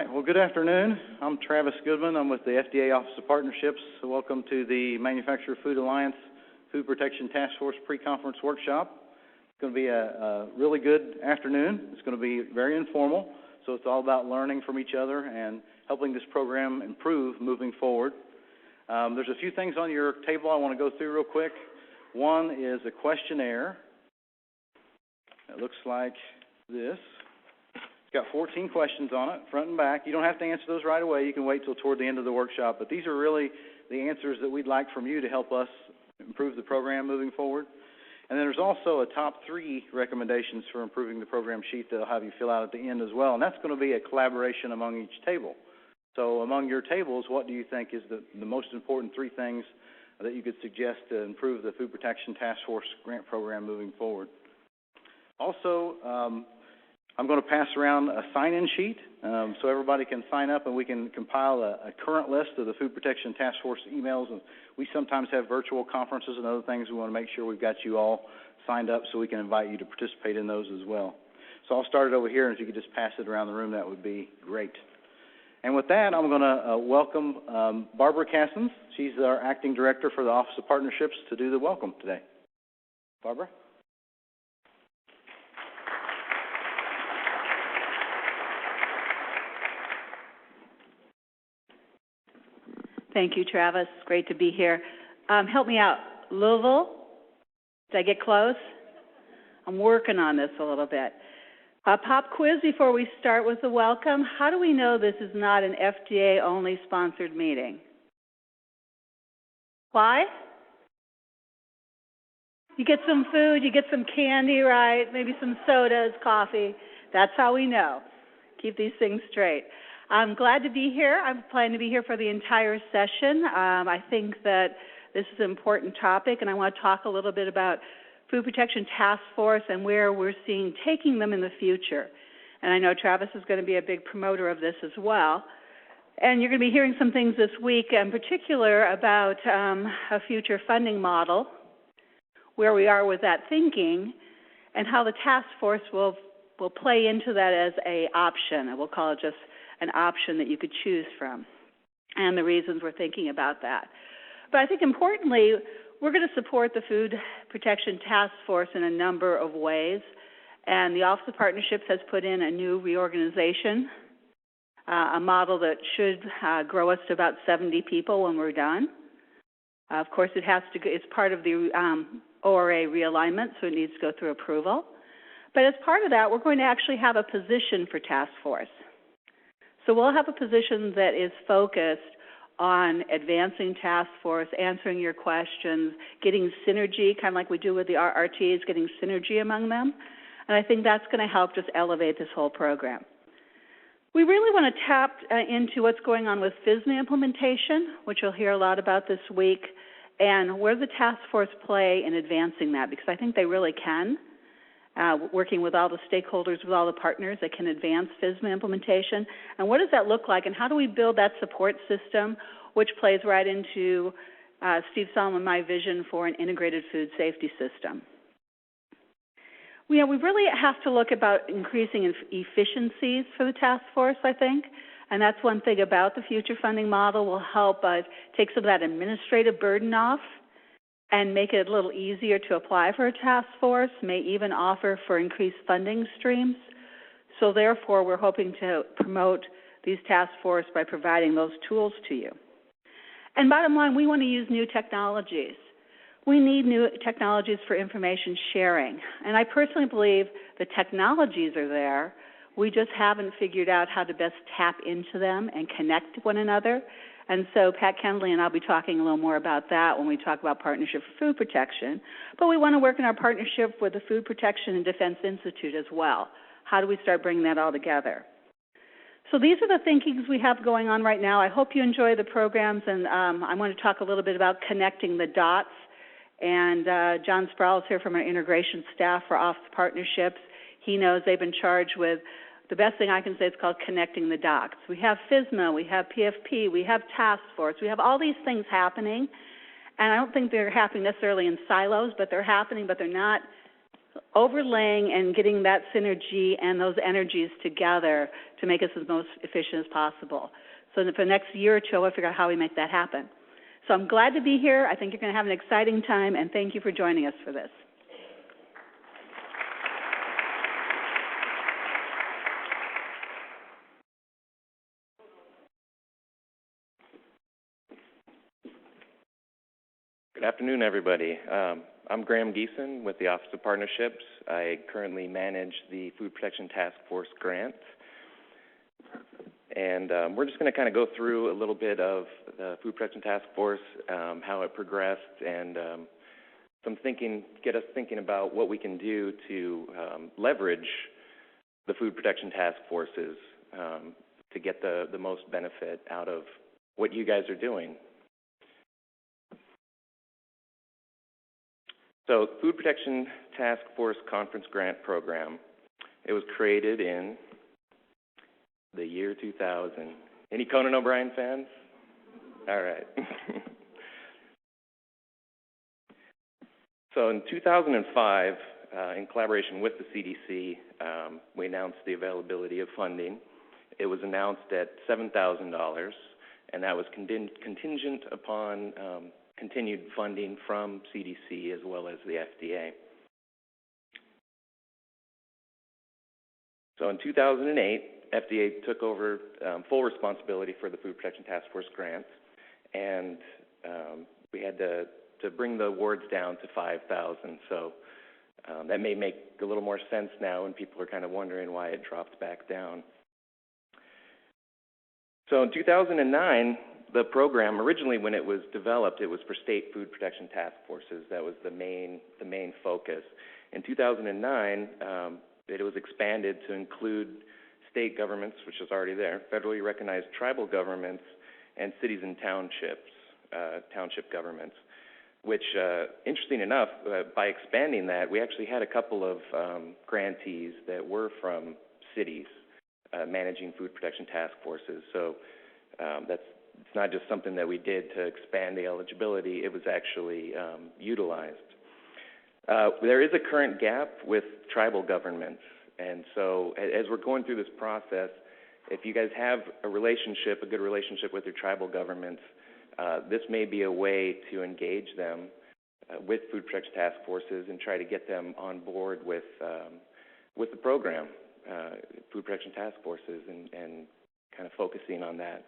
right, well, good afternoon. I'm Travis Goodman. I'm with the FDA Office of Partnerships. So welcome to the Manufacturer Food Alliance Food Protection Task Force pre-conference workshop. It's going to be a really good afternoon. It's going to be very informal, so it's all about learning from each other and helping this program improve moving forward. There's a few things on your table I want to go through real quick. One is a questionnaire. It looks like this. It's got 14 questions on it, front and back. You don't have to answer those right away. You can wait till toward the end of the workshop. But these are really the answers that we'd like from you to help us improve the program moving forward. And then there's also a top 3 recommendations for improving the program sheet that I'll have you fill out at the end as well. And that's going to be a collaboration among each table. So among your tables, what do you think is the most important 3 things that you could suggest to improve the Food Protection Task Force grant program moving forward? Also, I'm going to pass around a sign-in sheet so everybody can sign up and we can compile a current list of the Food Protection Task Force emails. And we sometimes have virtual conferences and other things. We want to make sure we've got you all signed up so we can invite you to participate in those as well. So I'll start it over here, and if you could just pass it around the room, that would be great. And with that, I'm going to welcome Barbara Cassins. She's our Acting Director for the Office of Partnerships to do the welcome today. Barbara? Thank you, Travis. Great to be here. Help me out. Louisville? Did I get close? I'm working on this a little bit. Pop quiz before we start with the welcome. How do we know this is not an FDA-only sponsored meeting? Why? You get some food, you get some candy, right? Maybe some sodas, coffee. That's how we know. Keep these things straight. I'm glad to be here. I'm planning to be here for the entire session. I think that this is an important topic, and I want to talk a little bit about Food Protection Task Force and where we're taking them in the future. And I know Travis is going to be a big promoter of this as well. And you're going to be hearing some things this week, in particular about a future funding model, where we are with that thinking, and how the task force will play into that as an option. And we'll call it just an option that you could choose from, and the reasons we're thinking about that. But I think importantly, we're going to support the Food Protection Task Force in a number of ways, and the Office of Partnerships has put in a new reorganization, a model that should grow us to about 70 people when we're done. Of course, it's part of the ORA realignment, so it needs to go through approval. But as part of that, we're going to actually have a position for task force. So we'll have a position that is focused on advancing task force, answering your questions, getting synergy, kind of like we do with the RRTs, getting synergy among them. And I think that's going to help just elevate this whole program. We really want to tap into what's going on with FSMA implementation, which you'll hear a lot about this week, and where the task force play in advancing that, because I think they really can. Working with all the stakeholders, with all the partners that can advance FSMA implementation. And what does that look like, and how do we build that support system, which plays right into Steve Solomon and my vision for an integrated food safety system. We really have to look about increasing efficiencies for the task force, I think. And that's one thing about the future funding model will help us take some of that administrative burden off and make it a little easier to apply for a task force, may even offer for increased funding streams. So therefore, we're hoping to promote these task force by providing those tools to you. And bottom line, we want to use new technologies. We need new technologies for information sharing. And I personally believe the technologies are there. We just haven't figured out how to best tap into them and connect one another. And so Pat Kendley and I'll be talking a little more about that when we talk about Partnership for Food Protection. But we want to work in our partnership with the Food Protection and Defense Institute as well. How do we start bringing that all together? So these are the thinkings we have going on right now. I hope you enjoy the programs, and I want to talk a little bit about connecting the dots. And John Sproul is here from our integration staff for Office Partnerships. He knows they've been charged with the best thing I can say is called connecting the dots. We have FSMA, we have PFP, we have task force, we have all these things happening, and I don't think they're happening necessarily in silos, but they're happening, but they're not overlaying and getting that synergy and those energies together to make us as most efficient as possible. So for the next year or two, we'll figure out how we make that happen. So I'm glad to be here. I think you're going to have an exciting time, and thank you for joining us for this. Good afternoon, everybody. I'm Graham Geeson with the Office of Partnerships. I currently manage the Food Protection Task Force grant. And we're just going to kind of go through a little bit of the Food Protection Task Force, how it progressed, and get us thinking about what we can do to leverage the Food Protection Task Forces to get the most benefit out of what you guys are doing. So, Food Protection Task Force Conference Grant Program, it was created in the year 2000. Any Conan O'Brien fans? All right. So in 2005, in collaboration with the CDC, we announced the availability of funding. It was announced at $7,000, and that was contingent upon continued funding from CDC as well as the FDA. So in 2008, FDA took over full responsibility for the Food Protection Task Force grants, and we had to bring the awards down to $5,000. So that may make a little more sense now, and people are kind of wondering why it dropped back down. So in 2009, the program, originally when it was developed, it was for state food protection task forces. That was the main focus. In 2009, it was expanded to include state governments, which is already there, federally recognized tribal governments, and cities and townships, township governments, which, interesting enough, by expanding that, we actually had a couple of grantees that were from cities managing food protection task forces. So it's not just something that we did to expand the eligibility, it was actually utilized. There is a current gap with tribal governments, and so as we're going through this process, if you guys have a good relationship with your tribal governments, this may be a way to engage them with food protection task forces and try to get them on board with the program, food protection task forces, and kind of focusing on that.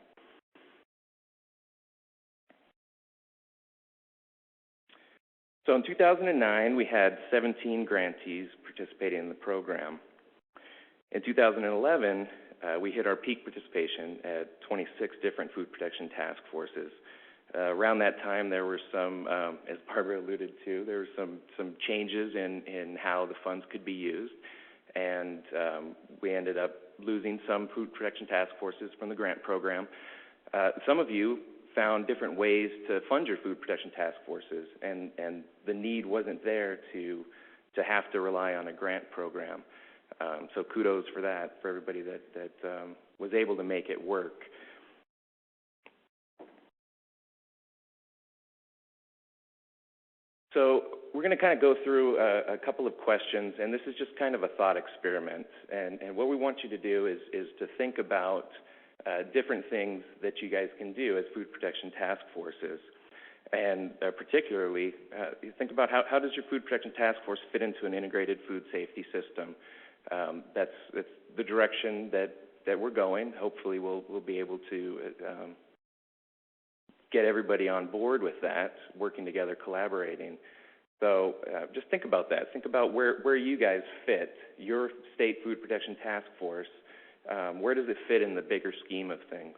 So in 2009, we had 17 grantees participating in the program. In 2011, we hit our peak participation at 26 different food protection task forces. Around that time, there were some, as Barbara alluded to, there were some changes in how the funds could be used, and we ended up losing some food protection task forces from the grant program. Some of you found different ways to fund your food protection task forces, and the need wasn't there to have to rely on a grant program. So kudos for that, for everybody that was able to make it work. So we're going to kind of go through a couple of questions, and this is just kind of a thought experiment. And what we want you to do is to think about different things that you guys can do as food protection task forces. And particularly, you think about how does your food protection task force fit into an integrated food safety system? That's the direction that we're going. Hopefully we'll be able to get everybody on board with that, working together, collaborating. So just think about that. Think about where you guys fit, your state food protection task force. Where does it fit in the bigger scheme of things?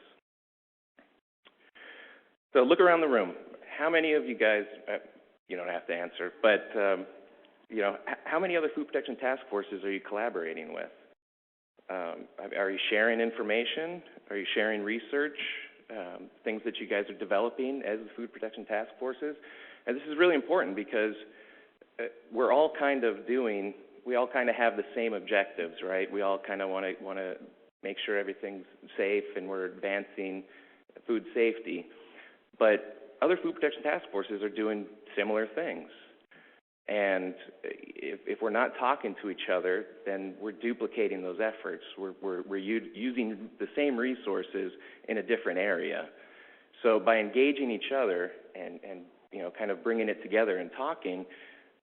So look around the room. How many of you guys, you don't have to answer, but how many other food protection task forces are you collaborating with? Are you sharing information? Are you sharing research? Things that you guys are developing as the food protection task forces? And this is really important because we all kind of have the same objectives, right? We all kind of want to make sure everything's safe and we're advancing food safety. But other food protection task forces are doing similar things. And if we're not talking to each other, then we're duplicating those efforts. We're using the same resources in a different area. So by engaging each other and kind of bringing it together and talking,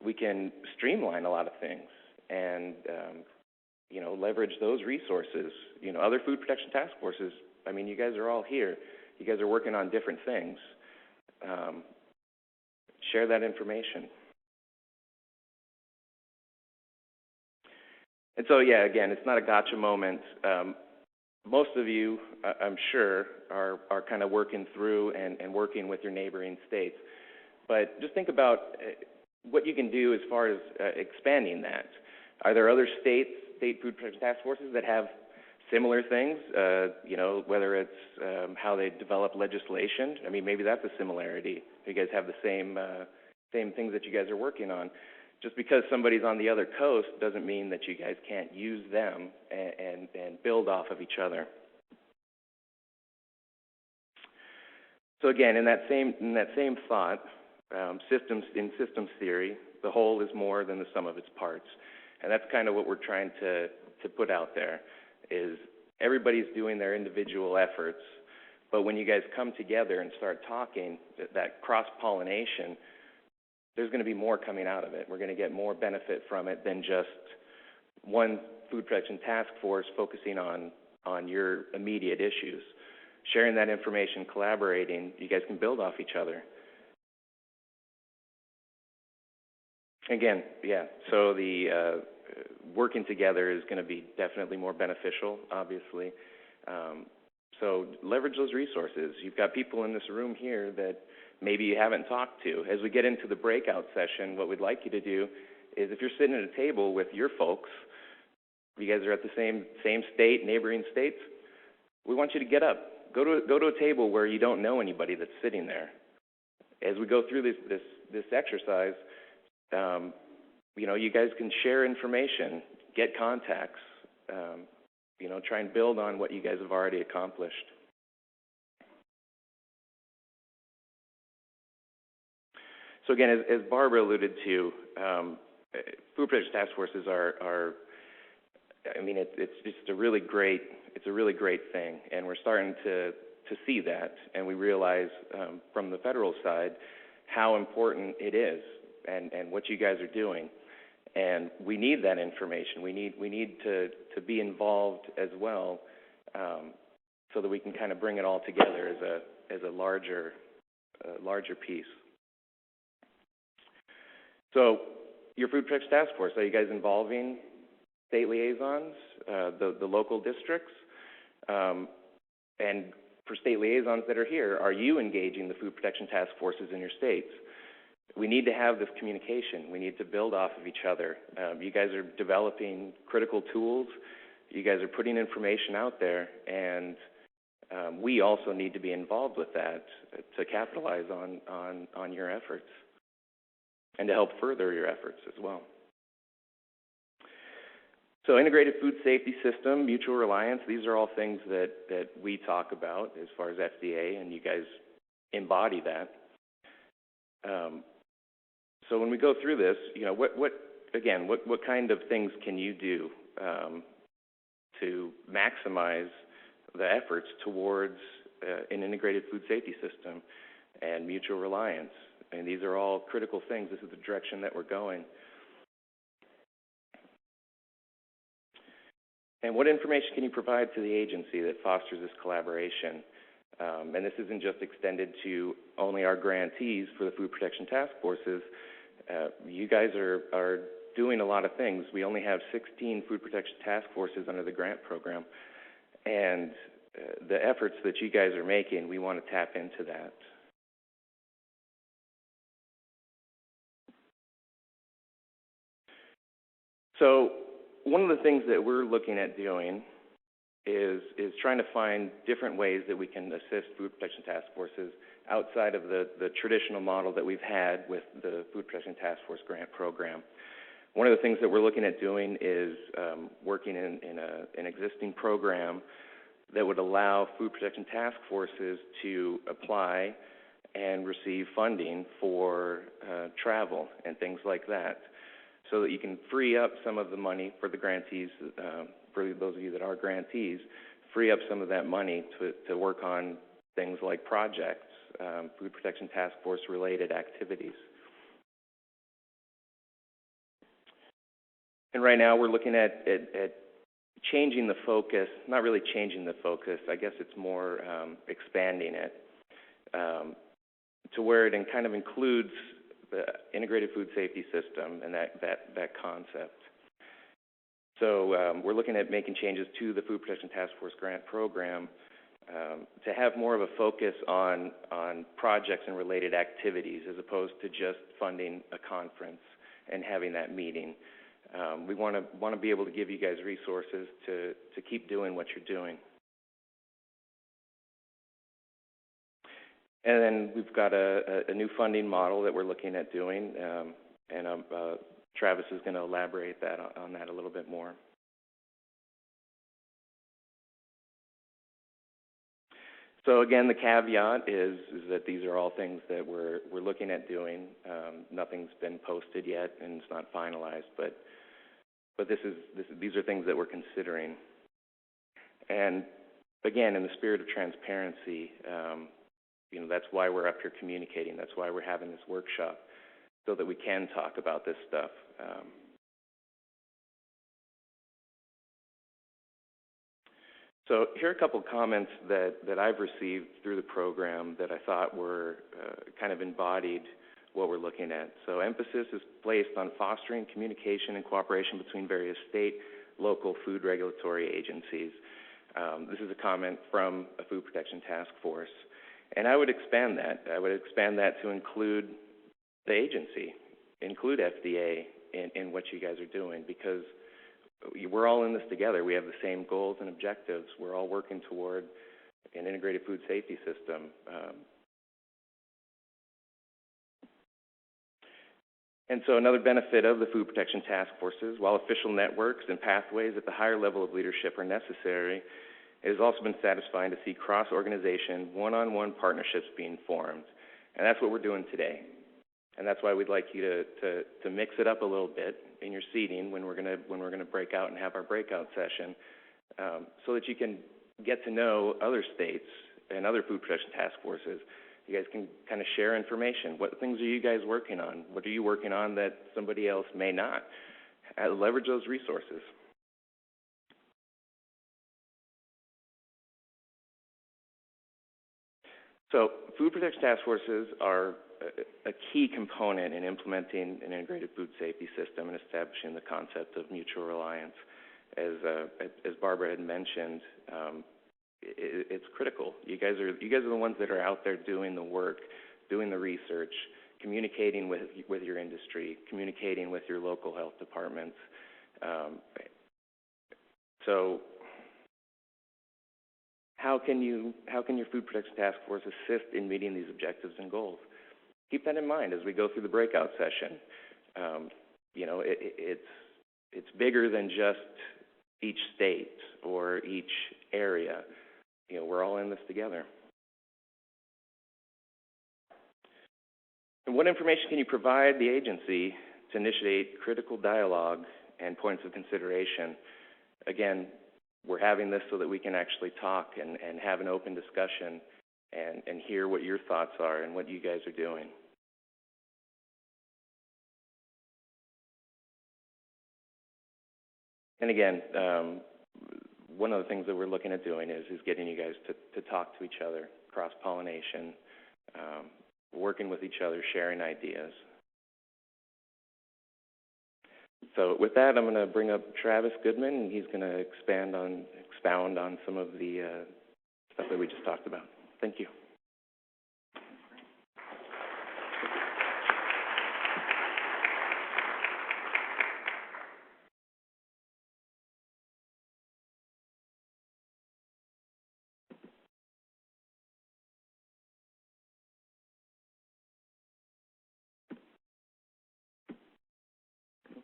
we can streamline a lot of things and leverage those resources. Other food protection task forces, you guys are all here. You guys are working on different things. Share that information. And so, again, it's not a gotcha moment. Most of you, I'm sure, are kind of working through and working with your neighboring states. But just think about what you can do as far as expanding that. Are there other state food protection task forces that have similar things? Whether it's how they develop legislation. Maybe that's a similarity. You guys have the same things that you guys are working on. Just because somebody's on the other coast doesn't mean that you guys can't use them and build off of each other. So again, in that same thought, systems theory, the whole is more than the sum of its parts, and that's kind of what we're trying to put out there. Is everybody's doing their individual efforts, but when you guys come together and start talking, that cross-pollination, there's going to be more coming out of it. We're going to get more benefit from it than just one food protection task force focusing on your immediate issues. Sharing that information, collaborating, you guys can build off each other. Again, so the working together is going to be definitely more beneficial, obviously. So leverage those resources. You've got people in this room here that maybe you haven't talked to. As we get into the breakout session, what we'd like you to do is, if you're sitting at a table with your folks, you guys are at the same state, neighboring states, we want you to get up. Go to a table where you don't know anybody that's sitting there. As we go through this exercise, you guys can share information, get contacts, try and build on what you guys have already accomplished. So again, as Barbara alluded to, food protection task forces are it's just a really great thing, and we're starting to see that, and we realize from the federal side how important it is and what you guys are doing. And we need that information. We need to be involved as well, so that we can kind of bring it all together as a larger piece. So, your food protection task force, are you guys involving state liaisons, the local districts? And for state liaisons that are here, are you engaging the food protection task forces in your states? We need to have this communication. We need to build off of each other. You guys are developing critical tools. You guys are putting information out there, and we also need to be involved with that to capitalize on your efforts and to help further your efforts as well. So integrated food safety system, mutual reliance, these are all things that we talk about as far as FDA, and you guys embody that. So when we go through this, what kind of things can you do to maximize the efforts towards an integrated food safety system and mutual reliance? And these are all critical things. This is the direction that we're going. And what information can you provide to the agency that fosters this collaboration? And this isn't just extended to only our grantees for the food protection task forces. You guys are doing a lot of things. We only have 16 food protection task forces under the grant program. And the efforts that you guys are making, we want to tap into that. So one of the things that we're looking at doing is trying to find different ways that we can assist food protection task forces outside of the traditional model that we've had with the Food Protection Task Force Grant Program. One of the things that we're looking at doing is working in an existing program that would allow food protection task forces to apply and receive funding for travel and things like that, so that you can free up some of the money for the grantees, for those of you that are grantees, free up some of that money to work on things like projects, Food Protection Task Force related activities. And right now we're looking at changing the focus, not really changing the focus, I guess it's more expanding it to where it kind of includes the integrated food safety system and that concept. So we're looking at making changes to the Food Protection Task Force grant program to have more of a focus on projects and related activities as opposed to just funding a conference and having that meeting. We want to be able to give you guys resources to keep doing what you're doing. And then we've got a new funding model that we're looking at doing, and Travis is going to elaborate on that a little bit more. So again, the caveat is that these are all things that we're looking at doing. Nothing's been posted yet, and it's not finalized, but these are things that we're considering. And again, in the spirit of transparency, that's why we're up here communicating. That's why we're having this workshop, so that we can talk about this stuff. So here are a couple of comments that I've received through the program that I thought were kind of embodied what we're looking at. So emphasis is placed on fostering communication and cooperation between various state, local food regulatory agencies. This is a comment from a Food Protection Task Force. And I would expand that. I would expand that to include the agency, include FDA in what you guys are doing, because we're all in this together. We have the same goals and objectives. We're all working toward an integrated food safety system. And so another benefit of the Food Protection Task Forces, while official networks and pathways at the higher level of leadership are necessary, it has also been satisfying to see cross-organization, one-on-one partnerships being formed. And that's what we're doing today. And that's why we'd like you to mix it up a little bit in your seating when we're gonna break out and have our breakout session, so that you can get to know other states and other food protection task forces. You guys can kind of share information. What things are you guys working on? What are you working on that somebody else may not? Leverage those resources. So food protection task forces are a key component in implementing an integrated food safety system and establishing the concept of mutual reliance. As Barbara had mentioned, it's critical. You guys are the ones that are out there doing the work, doing the research, communicating with your industry, communicating with your local health departments. So how can your food protection task force assist in meeting these objectives and goals? Keep that in mind as we go through the breakout session. It's bigger than just each state or each area. We're all in this together. And what information can you provide the agency to initiate critical dialogue and points of consideration? Again, we're having this so that we can actually talk and have an open discussion and hear what your thoughts are and what you guys are doing. And again, one of the things that we're looking at doing is getting you guys to talk to each other, cross-pollination, working with each other, sharing ideas. So with that, I'm going to bring up Travis Goodman, and he's going to expound on some of the stuff that we just talked about. Thank you.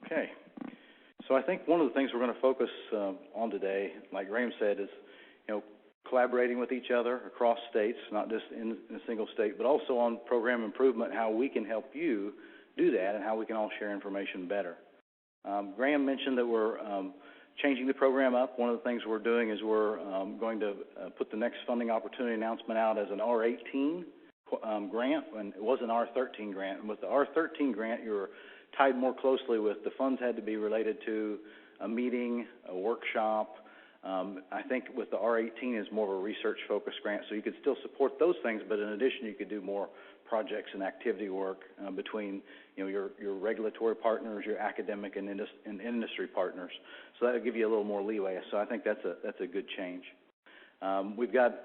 Okay. So I think one of the things we're going to focus on today, like Graham said, is, collaborating with each other across states, not just in a single state, but also on program improvement, how we can help you do that and how we can all share information better. Graham mentioned that we're changing the program up. One of the things we're doing is we're going to put the next funding opportunity announcement out as an R18 grant, and it was an R13 grant. And with the R13 grant, you're tied more closely with the funds had to be related to a meeting, a workshop. I think with the R18 is more of a research-focused grant, so you could still support those things, but in addition, you could do more projects and activity work between your regulatory partners, your academic and industry partners. So that would give you a little more leeway. So I think that's a good change. We've got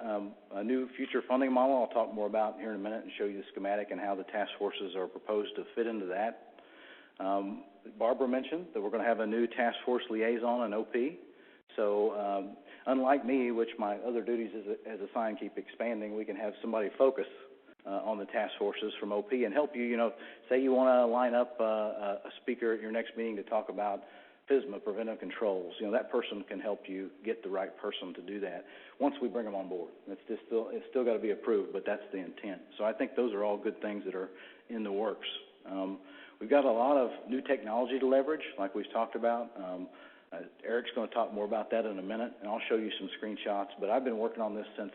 a new future funding model I'll talk more about here in a minute and show you the schematic and how the task forces are proposed to fit into that. Barbara mentioned that we're going to have a new task force liaison and OP. So unlike me, which my other duties as assigned keep expanding, we can have somebody focus on the task forces from OP and help you, say you want to line up a speaker at your next meeting to talk about FSMA, preventive controls. That person can help you get the right person to do that once we bring them on board. It's still got to be approved, but that's the intent. So I think those are all good things that are in the works. We've got a lot of new technology to leverage, like we've talked about. Eric's going to talk more about that in a minute, and I'll show you some screenshots. But I've been working on this since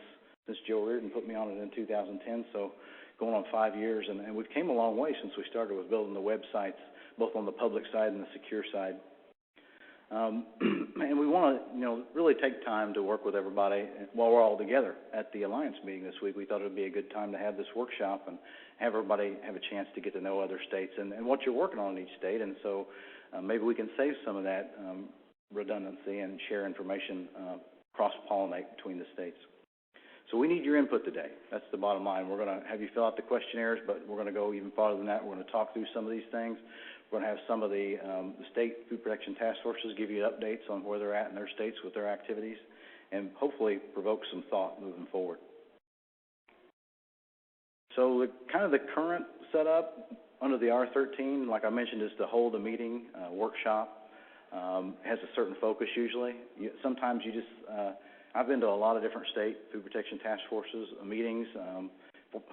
Joe Reardon put me on it in 2010, so going on 5 years. And we've came a long way since we started with building the websites, both on the public side and the secure side. And we want to, really take time to work with everybody while we're all together at the Alliance meeting this week. We thought it would be a good time to have this workshop and have everybody have a chance to get to know other states and what you're working on in each state. And so maybe we can save some of that redundancy and share information, cross-pollinate between the states. So we need your input today. That's the bottom line. We're going to have you fill out the questionnaires, but we're going to go even farther than that. We're going to talk through some of these things. We're going to have some of the state food protection task forces give you updates on where they're at in their states with their activities and hopefully provoke some thought moving forward. So the current setup under the R13, like I mentioned, is to hold a meeting, workshop. Has a certain focus usually. Sometimes you just, I've been to a lot of different state food protection task forces meetings.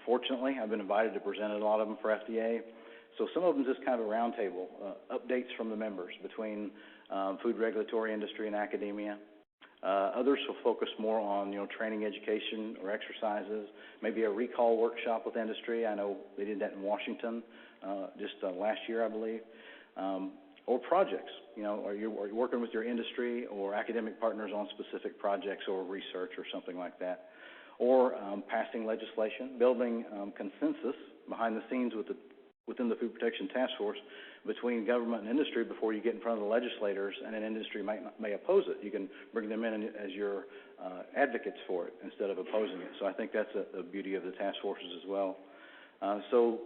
Fortunately, I've been invited to present at a lot of them for FDA. So some of them just kind of a roundtable, updates from the members between food regulatory industry and academia. Others will focus more on, training, education, or exercises. Maybe a recall workshop with industry. I know they did that in Washington just last year, I believe. Or projects, are you working with your industry or academic partners on specific projects or research or something like that. Or passing legislation, building consensus behind the scenes within the Food Protection Task Force between government and industry before you get in front of the legislators, and an industry may oppose it. You can bring them in as your advocates for it instead of opposing it. So I think that's a beauty of the task forces as well. So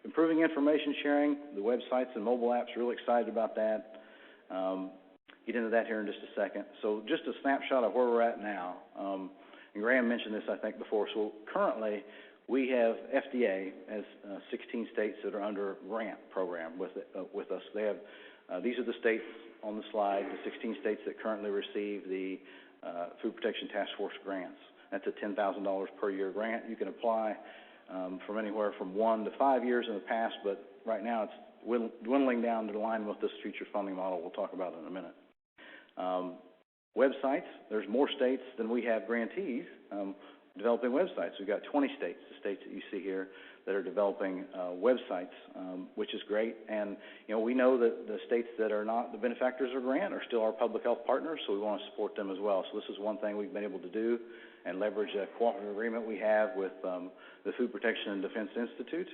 improving information sharing, the websites and mobile apps, really excited about that. Get into that here in just a second. So just a snapshot of where we're at now. And Graham mentioned this, I think, before. So currently, we have FDA as 16 states that are under grant program with us. They have these are the states on the slide, the 16 states that currently receive the Food Protection Task Force grants. That's a $10,000 per year grant. You can apply from anywhere from 1 to 5 years in the past, but right now it's dwindling down to line with this future funding model we'll talk about in a minute. Websites, there's more states than we have grantees developing websites. We've got 20 states, the states that you see here, that are developing websites, which is great. And, we know that the states that are not the benefactors of grant are still our public health partners, so we want to support them as well. So this is one thing we've been able to do and leverage a cooperative agreement we have with the Food Protection and Defense Institute,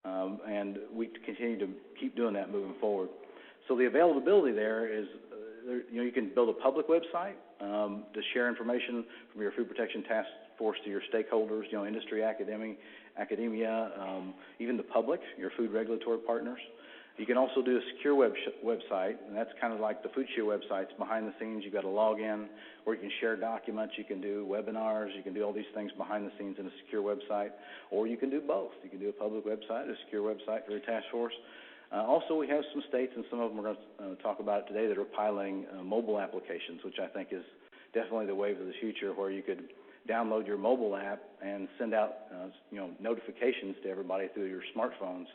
and we continue to keep doing that moving forward. So the availability there is, you can build a public website to share information from your Food Protection Task Force to your stakeholders, industry, academia, even the public, your food regulatory partners. You can also do a secure website, and that's kind of like the FoodSHIELD websites. Behind the scenes, you've got a login where you can share documents, you can do webinars, you can do all these things behind the scenes in a secure website, or you can do both. You can do a public website, a secure website for your task force. Also, we have some states, and some of them we're going to talk about today, that are piloting mobile applications, which I think is definitely the wave of the future, where you could download your mobile app and send out, notifications to everybody through your smartphones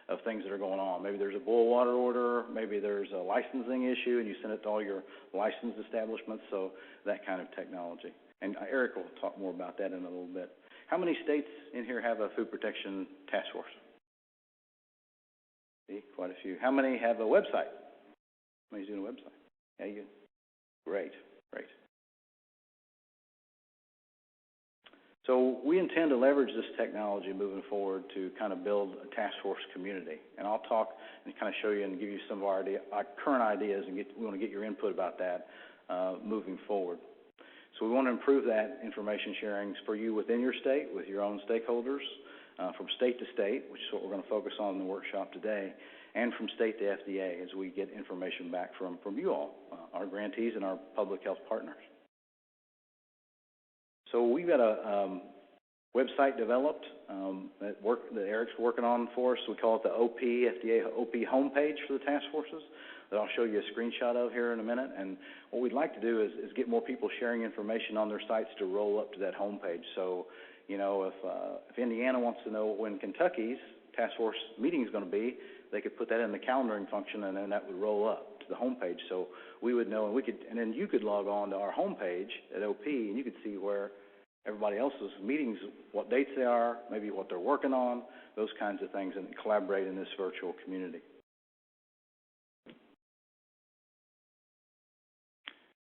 of things that are going on. Maybe there's a boil water order, maybe there's a licensing issue, and you send it to all your licensed establishments, so that kind of technology. And Eric will talk more about that in a little bit. How many states in here have a food protection task force? See, quite a few. How many have a website? How many's doing a website? Yeah, you. Great, great. So we intend to leverage this technology moving forward to kind of build a task force community. And I'll talk and kind of show you and give you some of our current ideas, and we want to get your input about that moving forward. So we want to improve that information sharing for you within your state, with your own stakeholders, from state to state, which is what we're going to focus on in the workshop today, and from state to FDA as we get information back from you all, our grantees and our public health partners. So we've got a website developed that Eric's working on for us. We call it the FDA OP homepage for the task forces that I'll show you a screenshot of here in a minute. And what we'd like to do is get more people sharing information on their sites to roll up to that homepage. So, if Indiana wants to know when Kentucky's task force meeting is going to be, they could put that in the calendaring function, and then that would roll up to the homepage. So we would know, and then you could log on to our homepage at OP, and you could see where everybody else's meetings, what dates they are, maybe what they're working on, those kinds of things, and collaborate in this virtual community.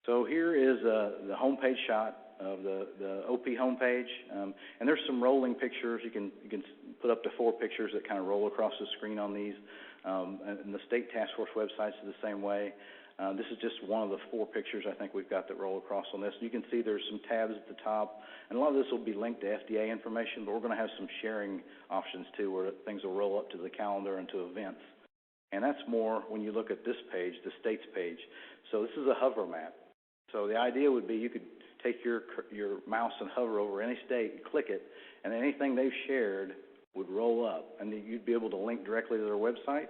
So here is the homepage shot of the OP homepage, and there's some rolling pictures. You can put up to 4 pictures that kind of roll across the screen on these, and the state task force websites are the same way. This is just one of the 4 pictures I think we've got that roll across on this. You can see there's some tabs at the top, and a lot of this will be linked to FDA information, but we're going to have some sharing options too, where things will roll up to the calendar and to events. And that's more when you look at this page, the states page. So this is a hover map. So the idea would be you could take your mouse and hover over any state and click it, and anything they've shared would roll up, and you'd be able to link directly to their website.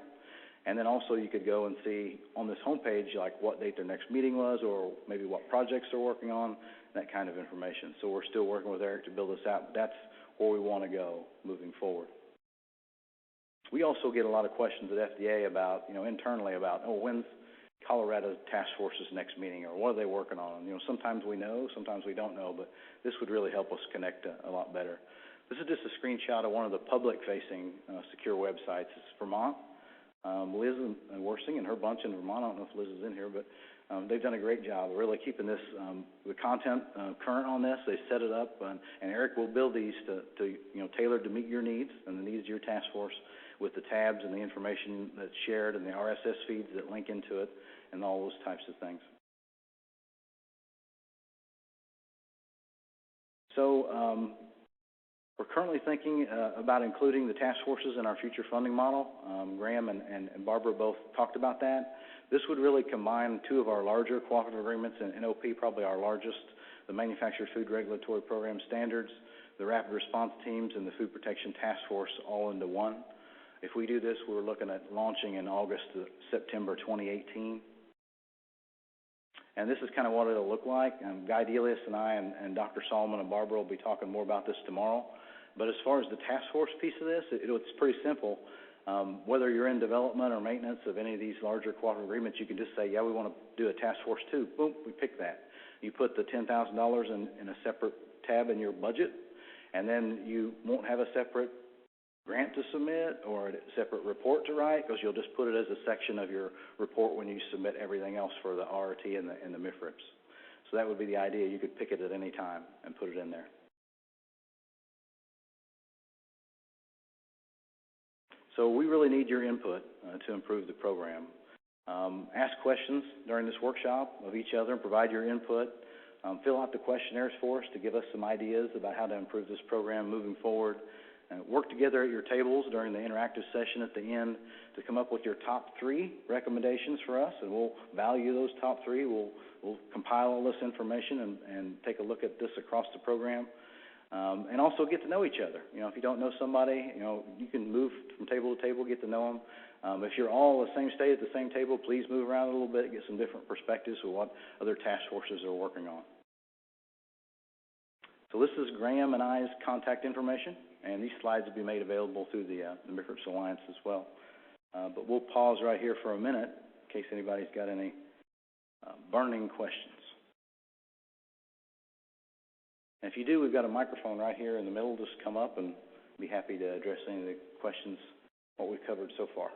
And then also you could go and see on this homepage like what date their next meeting was, or maybe what projects they're working on, that kind of information. So we're still working with Eric to build this out, but that's where we want to go moving forward. We also get a lot of questions at FDA about, internally about, when's Colorado task force's next meeting, or what are they working on? Sometimes we know, sometimes we don't know, but this would really help us connect a lot better. This is just a screenshot of one of the public-facing secure websites. It's Vermont. Liz and Worsing and her bunch in Vermont, I don't know if Liz is in here, but they've done a great job of really keeping this, the content current on this. They set it up, and Eric will build these to tailored to meet your needs and the needs of your task force, with the tabs and the information that's shared and the RSS feeds that link into it and all those types of things. So we're currently thinking about including the task forces in our future funding model. Graham and Barbara both talked about that. This would really combine 2 of our larger cooperative agreements, and OP probably our largest, the Manufactured Food Regulatory Program Standards, the Rapid Response Teams, and the Food Protection Task Force all into one. If we do this, we're looking at launching in August to September 2018. And this is kind of what it'll look like. Guy Delius and I and Dr. Solomon and Barbara will be talking more about this tomorrow. But as far as the task force piece of this, it's pretty simple. Whether you're in development or maintenance of any of these larger cooperative agreements, you can just say, yeah, we want to do a task force too. Boom, we pick that. You put the $10,000 in a separate tab in your budget, and then you won't have a separate grant to submit or a separate report to write, because you'll just put it as a section of your report when you submit everything else for the RRT and the MIFRIPs. So that would be the idea. You could pick it at any time and put it in there. So we really need your input to improve the program. Ask questions during this workshop of each other and provide your input. Fill out the questionnaires for us to give us some ideas about how to improve this program moving forward. Work together at your tables during the interactive session at the end to come up with your top 3 recommendations for us, and we'll value those top 3. We'll compile all this information and take a look at this across the program, and also get to know each other. If you don't know somebody, you can move from table to table, get to know them. If you're all the same state at the same table, please move around a little bit, get some different perspectives of what other task forces are working on. So this is Graham and I's contact information, and these slides will be made available through the MICRPS Alliance as well. But we'll pause right here for a minute in case anybody's got any burning questions. And if you do, we've got a microphone right here in the middle. Just come up and be happy to address any of the questions, what we've covered so far.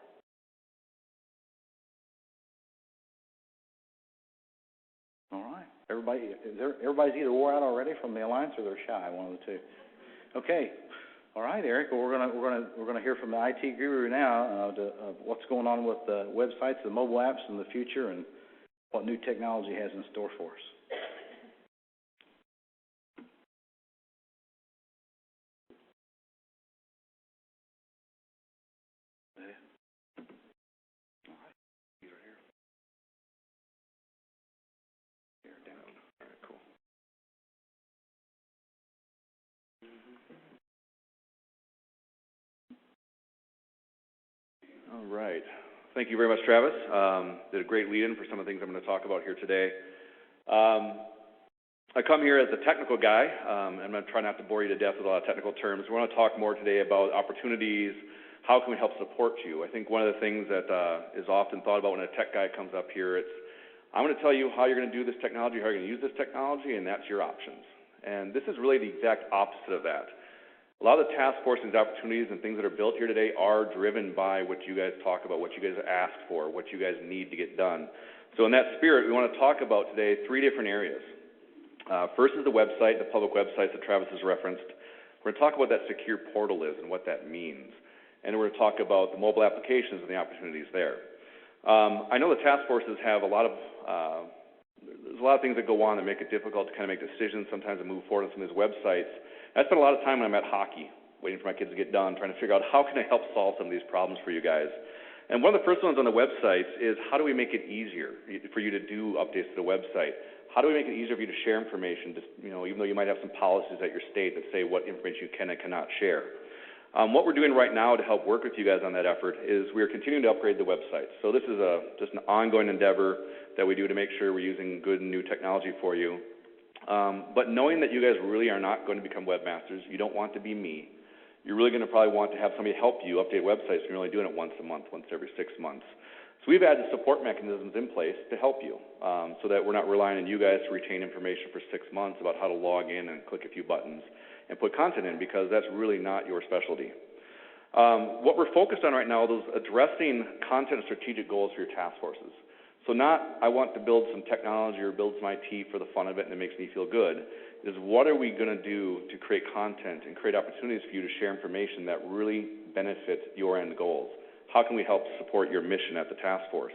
All right. Everybody's either wore out already from the Alliance or they're shy, one of the two. Okay. All right, Eric. Well, we're gonna hear from the IT guru now what's going on with the websites, the mobile apps in the future, and what new technology has in store for us. All right. Thank you very much, Travis. Did a great lead-in for some of the things I'm going to talk about here today. I come here as a technical guy, and I'm going to try not to bore you to death with a lot of technical terms. We want to talk more today about opportunities. How can we help support you? I think one of the things that is often thought about when a tech guy comes up here, I'm going to tell you how you're going to do this technology, how you're going to use this technology, and that's your options. And this is really the exact opposite of that. A lot of the task forces, opportunities, and things that are built here today are driven by what you guys talk about, what you guys ask for, what you guys need to get done. So in that spirit, we want to talk about today 3 different areas. First is the website, the public websites that Travis has referenced. We're going to talk about what that secure portal is and what that means. And we're going to talk about the mobile applications and the opportunities there. I know the task forces have there's a lot of things that go on that make it difficult to kind of make decisions sometimes to move forward on some of these websites. I spent a lot of time when I'm at hockey, waiting for my kids to get done, trying to figure out how can I help solve some of these problems for you guys. And one of the first ones on the websites is how do we make it easier for you to do updates to the website? How do we make it easier for you to share information, even though you might have some policies at your state that say what information you can and cannot share? What we're doing right now to help work with you guys on that effort is we are continuing to upgrade the website. So this is just an ongoing endeavor that we do to make sure we're using good and new technology for you. But knowing that you guys really are not going to become webmasters, you don't want to be me. You're really going to probably want to have somebody help you update websites. You're only doing it once a month, once every 6 months. So we've added support mechanisms in place to help you so that we're not relying on you guys to retain information for 6 months about how to log in and click a few buttons and put content in, because that's really not your specialty. What we're focused on right now is addressing content and strategic goals for your task forces. So not, I want to build some technology or build some IT for the fun of it and it makes me feel good. It is what are we going to do to create content and create opportunities for you to share information that really benefit your end goals? How can we help support your mission at the task force?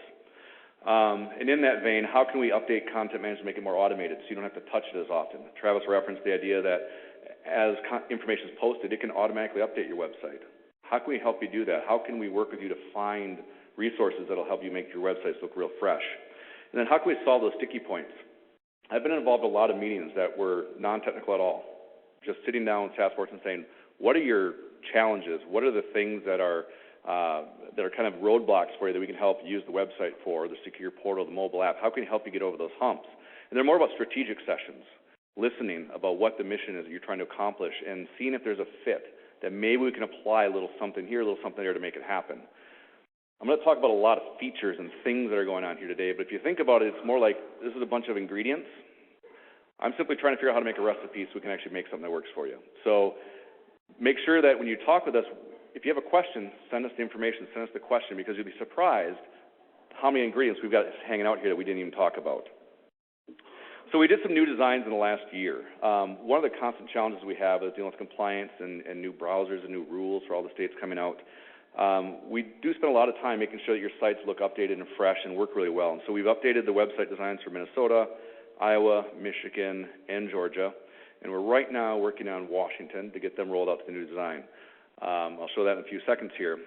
And in that vein, how can we update content management, make it more automated so you don't have to touch it as often? Travis referenced the idea that as information is posted, it can automatically update your website. How can we help you do that? How can we work with you to find resources that will help you make your websites look real fresh? And then how can we solve those sticky points? I've been involved in a lot of meetings that were non-technical at all, just sitting down with task force and saying, what are your challenges? What are the things that are kind of roadblocks for you that we can help use the website for, the secure portal, the mobile app? How can we help you get over those humps? And they're more about strategic sessions, listening about what the mission is that you're trying to accomplish and seeing if there's a fit, that maybe we can apply a little something here, a little something there to make it happen. I'm going to talk about a lot of features and things that are going on here today, but if you think about it, it's more like this is a bunch of ingredients. I'm simply trying to figure out how to make a recipe so we can actually make something that works for you. So make sure that when you talk with us, if you have a question, send us the information, send us the question, because you'll be surprised how many ingredients we've got hanging out here that we didn't even talk about. So we did some new designs in the last year. One of the constant challenges we have is dealing with compliance and new browsers and new rules for all the states coming out. We do spend a lot of time making sure that your sites look updated and fresh and work really well. And so we've updated the website designs for Minnesota, Iowa, Michigan, and Georgia. And we're right now working on Washington to get them rolled out to the new design. I'll show that in a few seconds here.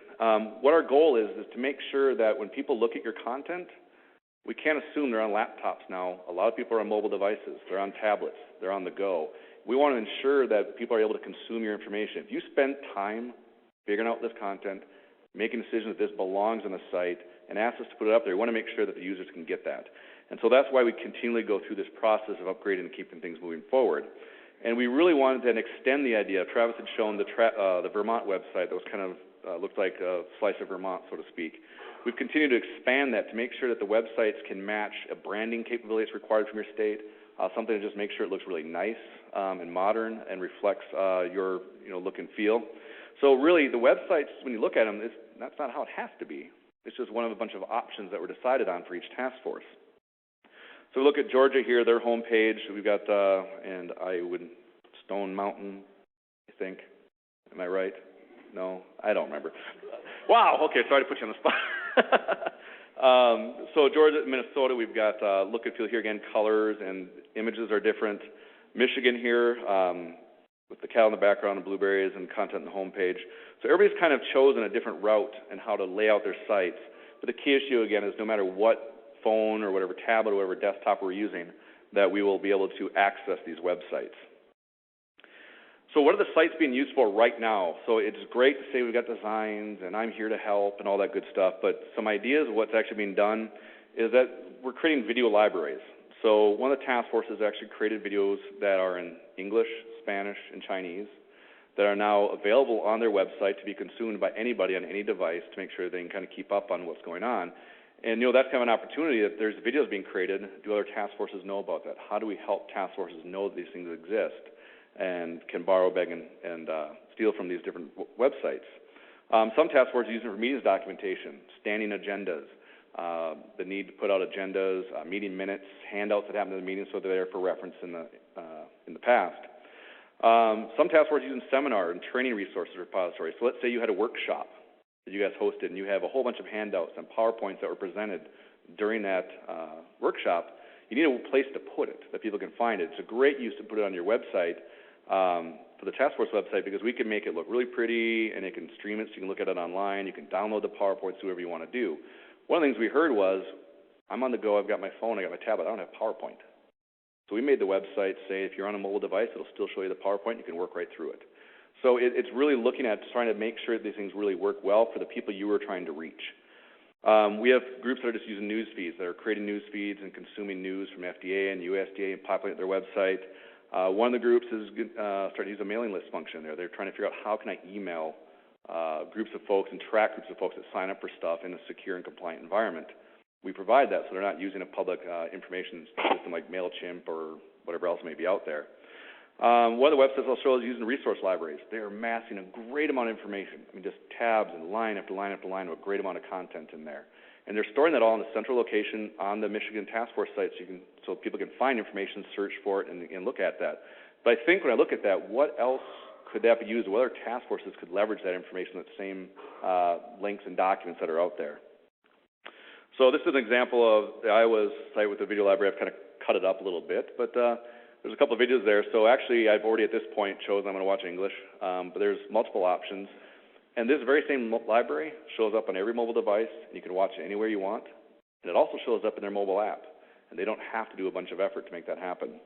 What our goal is to make sure that when people look at your content, we can't assume they're on laptops now. A lot of people are on mobile devices. They're on tablets. They're on the go. We want to ensure that people are able to consume your information. If you spend time figuring out this content, making decisions that this belongs on the site, and ask us to put it up there, we want to make sure that the users can get that. And so that's why we continually go through this process of upgrading and keeping things moving forward. And we really wanted to extend the idea. Travis had shown the Vermont website that was kind of looked like a slice of Vermont, so to speak. We've continued to expand that to make sure that the websites can match a branding capability that's required from your state, something to just make sure it looks really nice and modern and reflects your look and feel. So really, the websites, when you look at them, that's not how it has to be. It's just one of a bunch of options that were decided on for each task force. So we look at Georgia here, their homepage. We've got, and I would, Stone Mountain, I think. Am I right? No, I don't remember. Wow, okay, sorry to put you on the spot. So Georgia, Minnesota, we've got look and feel here again, colors and images are different. Michigan here, with the cow in the background and blueberries and content on the homepage. So everybody's kind of chosen a different route and how to lay out their sites. But the key issue, again, is no matter what phone or whatever tablet or whatever desktop we're using, that we will be able to access these websites. So what are the sites being used for right now? So it's great to say we've got designs and I'm here to help and all that good stuff, but some ideas of what's actually being done is that we're creating video libraries. So one of the task forces actually created videos that are in English, Spanish, and Chinese that are now available on their website to be consumed by anybody on any device to make sure they can kind of keep up on what's going on. And, that's kind of an opportunity that there's videos being created. Do other task forces know about that? How do we help task forces know that these things exist and can borrow, beg, and steal from these different websites? Some task forces use it for meetings documentation, standing agendas, the need to put out agendas, meeting minutes, handouts that happen in the meeting so they're there for reference in the past. Some task forces using seminar and training resources repositories. So let's say you had a workshop that you guys hosted and you have a whole bunch of handouts and PowerPoints that were presented during that workshop. You need a place to put it that people can find it. It's a great use to put it on your website, for the task force website, because we can make it look really pretty and it can stream it so you can look at it online. You can download the PowerPoints, do whatever you want to do. One of the things we heard was, I'm on the go, I've got my phone, I got my tablet, I don't have PowerPoint. So we made the website say if you're on a mobile device, it'll still show you the PowerPoint, you can work right through it. So it's really looking at trying to make sure that these things really work well for the people you were trying to reach. We have groups that are just using news feeds, that are creating news feeds and consuming news from FDA and USDA and populating their website. One of the groups is starting to use a mailing list function there. They're trying to figure out how can I email groups of folks and track groups of folks that sign up for stuff in a secure and compliant environment. We provide that so they're not using a public information system like MailChimp or whatever else may be out there. One of the websites I'll show is using resource libraries. They are amassing a great amount of information. I mean, just tabs and line after line after line with a great amount of content in there. And they're storing that all in a central location on the Michigan Task Force site so people can find information, search for it, and look at that. But I think when I look at that, what else could that be used? What other task forces could leverage that information, that same links and documents that are out there? So this is an example of the Iowa site with the video library. I've kind of cut it up a little bit, but there's a couple of videos there. So actually, I've already at this point chosen I'm going to watch English, but there's multiple options. And this very same library shows up on every mobile device, and you can watch it anywhere you want. And it also shows up in their mobile app, and they don't have to do a bunch of effort to make that happen.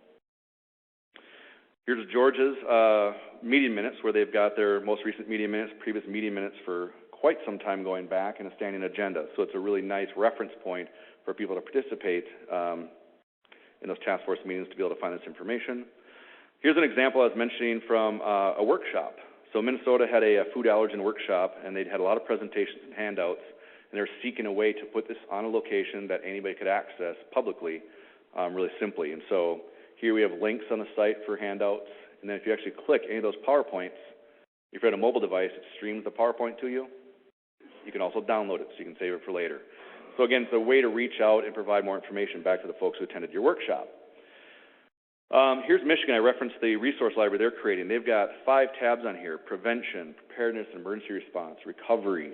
Here's Georgia's meeting minutes, where they've got their most recent meeting minutes, previous meeting minutes for quite some time going back, and a standing agenda. So it's a really nice reference point for people to participate in those task force meetings to be able to find this information. Here's an example I was mentioning from a workshop. So Minnesota had a food allergen workshop, and they'd had a lot of presentations and handouts, and they were seeking a way to put this on a location that anybody could access publicly really simply. And so here we have links on the site for handouts, and then if you actually click any of those PowerPoints, if you're at a mobile device, it streams the PowerPoint to you. You can also download it so you can save it for later. So again, it's a way to reach out and provide more information back to the folks who attended your workshop. Here's Michigan. I referenced the resource library they're creating. They've got 5 tabs on here: prevention, preparedness and emergency response, recovery,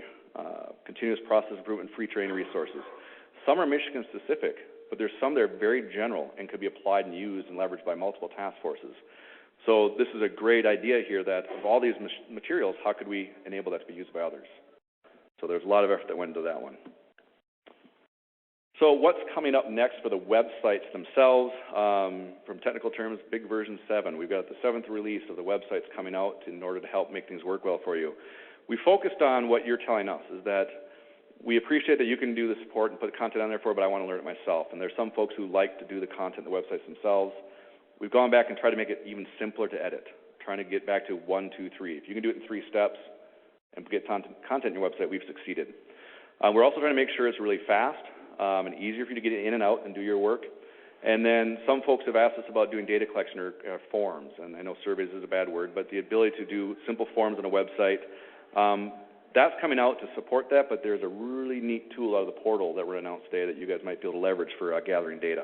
continuous process improvement, free training resources. Some are Michigan specific, but there's some that are very general and could be applied and used and leveraged by multiple task forces. So this is a great idea here that of all these materials, how could we enable that to be used by others? So there's a lot of effort that went into that one. So what's coming up next for the websites themselves? From technical terms, big version 7. We've got the 7th release of the websites coming out in order to help make things work well for you. We focused on what you're telling us, is that we appreciate that you can do the support and put content on there for, but I want to learn it myself. And there's some folks who like to do the content, the websites themselves. We've gone back and tried to make it even simpler to edit, trying to get back to 1, 2, 3. If you can do it in 3 steps and get content on your website, we've succeeded. We're also trying to make sure it's really fast and easier for you to get in and out and do your work. And then some folks have asked us about doing data collection or forms, and I know surveys is a bad word, but the ability to do simple forms on a website, that's coming out to support that, but there's a really neat tool out of the portal that we're announced today that you guys might be able to leverage for gathering data.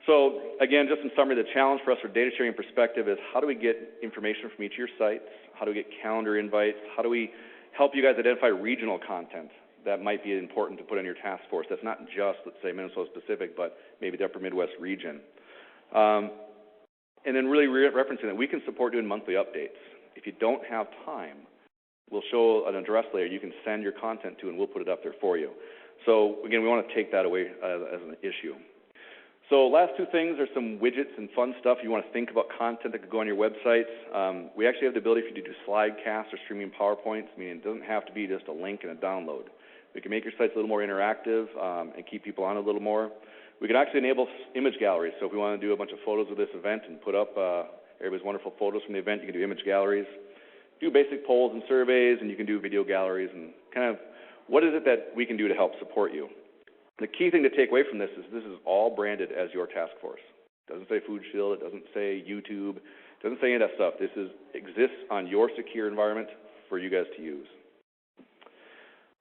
So again, just in summary, the challenge for us from data sharing perspective is how do we get information from each of your sites? How do we get calendar invites? How do we help you guys identify regional content that might be important to put in your task force that's not just, let's say, Minnesota specific, but maybe the upper Midwest region. And then really referencing that we can support doing monthly updates. If you don't have time, we'll show an address layer you can send your content to, and we'll put it up there for you. So again, we want to take that away as an issue. So last 2 things are some widgets and fun stuff. You want to think about content that could go on your websites. We actually have the ability for you to do slide casts or streaming PowerPoints, meaning it doesn't have to be just a link and a download. We can make your sites a little more interactive and keep people on a little more. We can actually enable image galleries. So if we want to do a bunch of photos of this event and put up everybody's wonderful photos from the event, you can do image galleries. Do basic polls and surveys, and you can do video galleries, and kind of what is it that we can do to help support you. The key thing to take away from this is all branded as your task force. It doesn't say FoodSHIELD, it doesn't say YouTube, it doesn't say any of that stuff. This exists on your secure environment for you guys to use.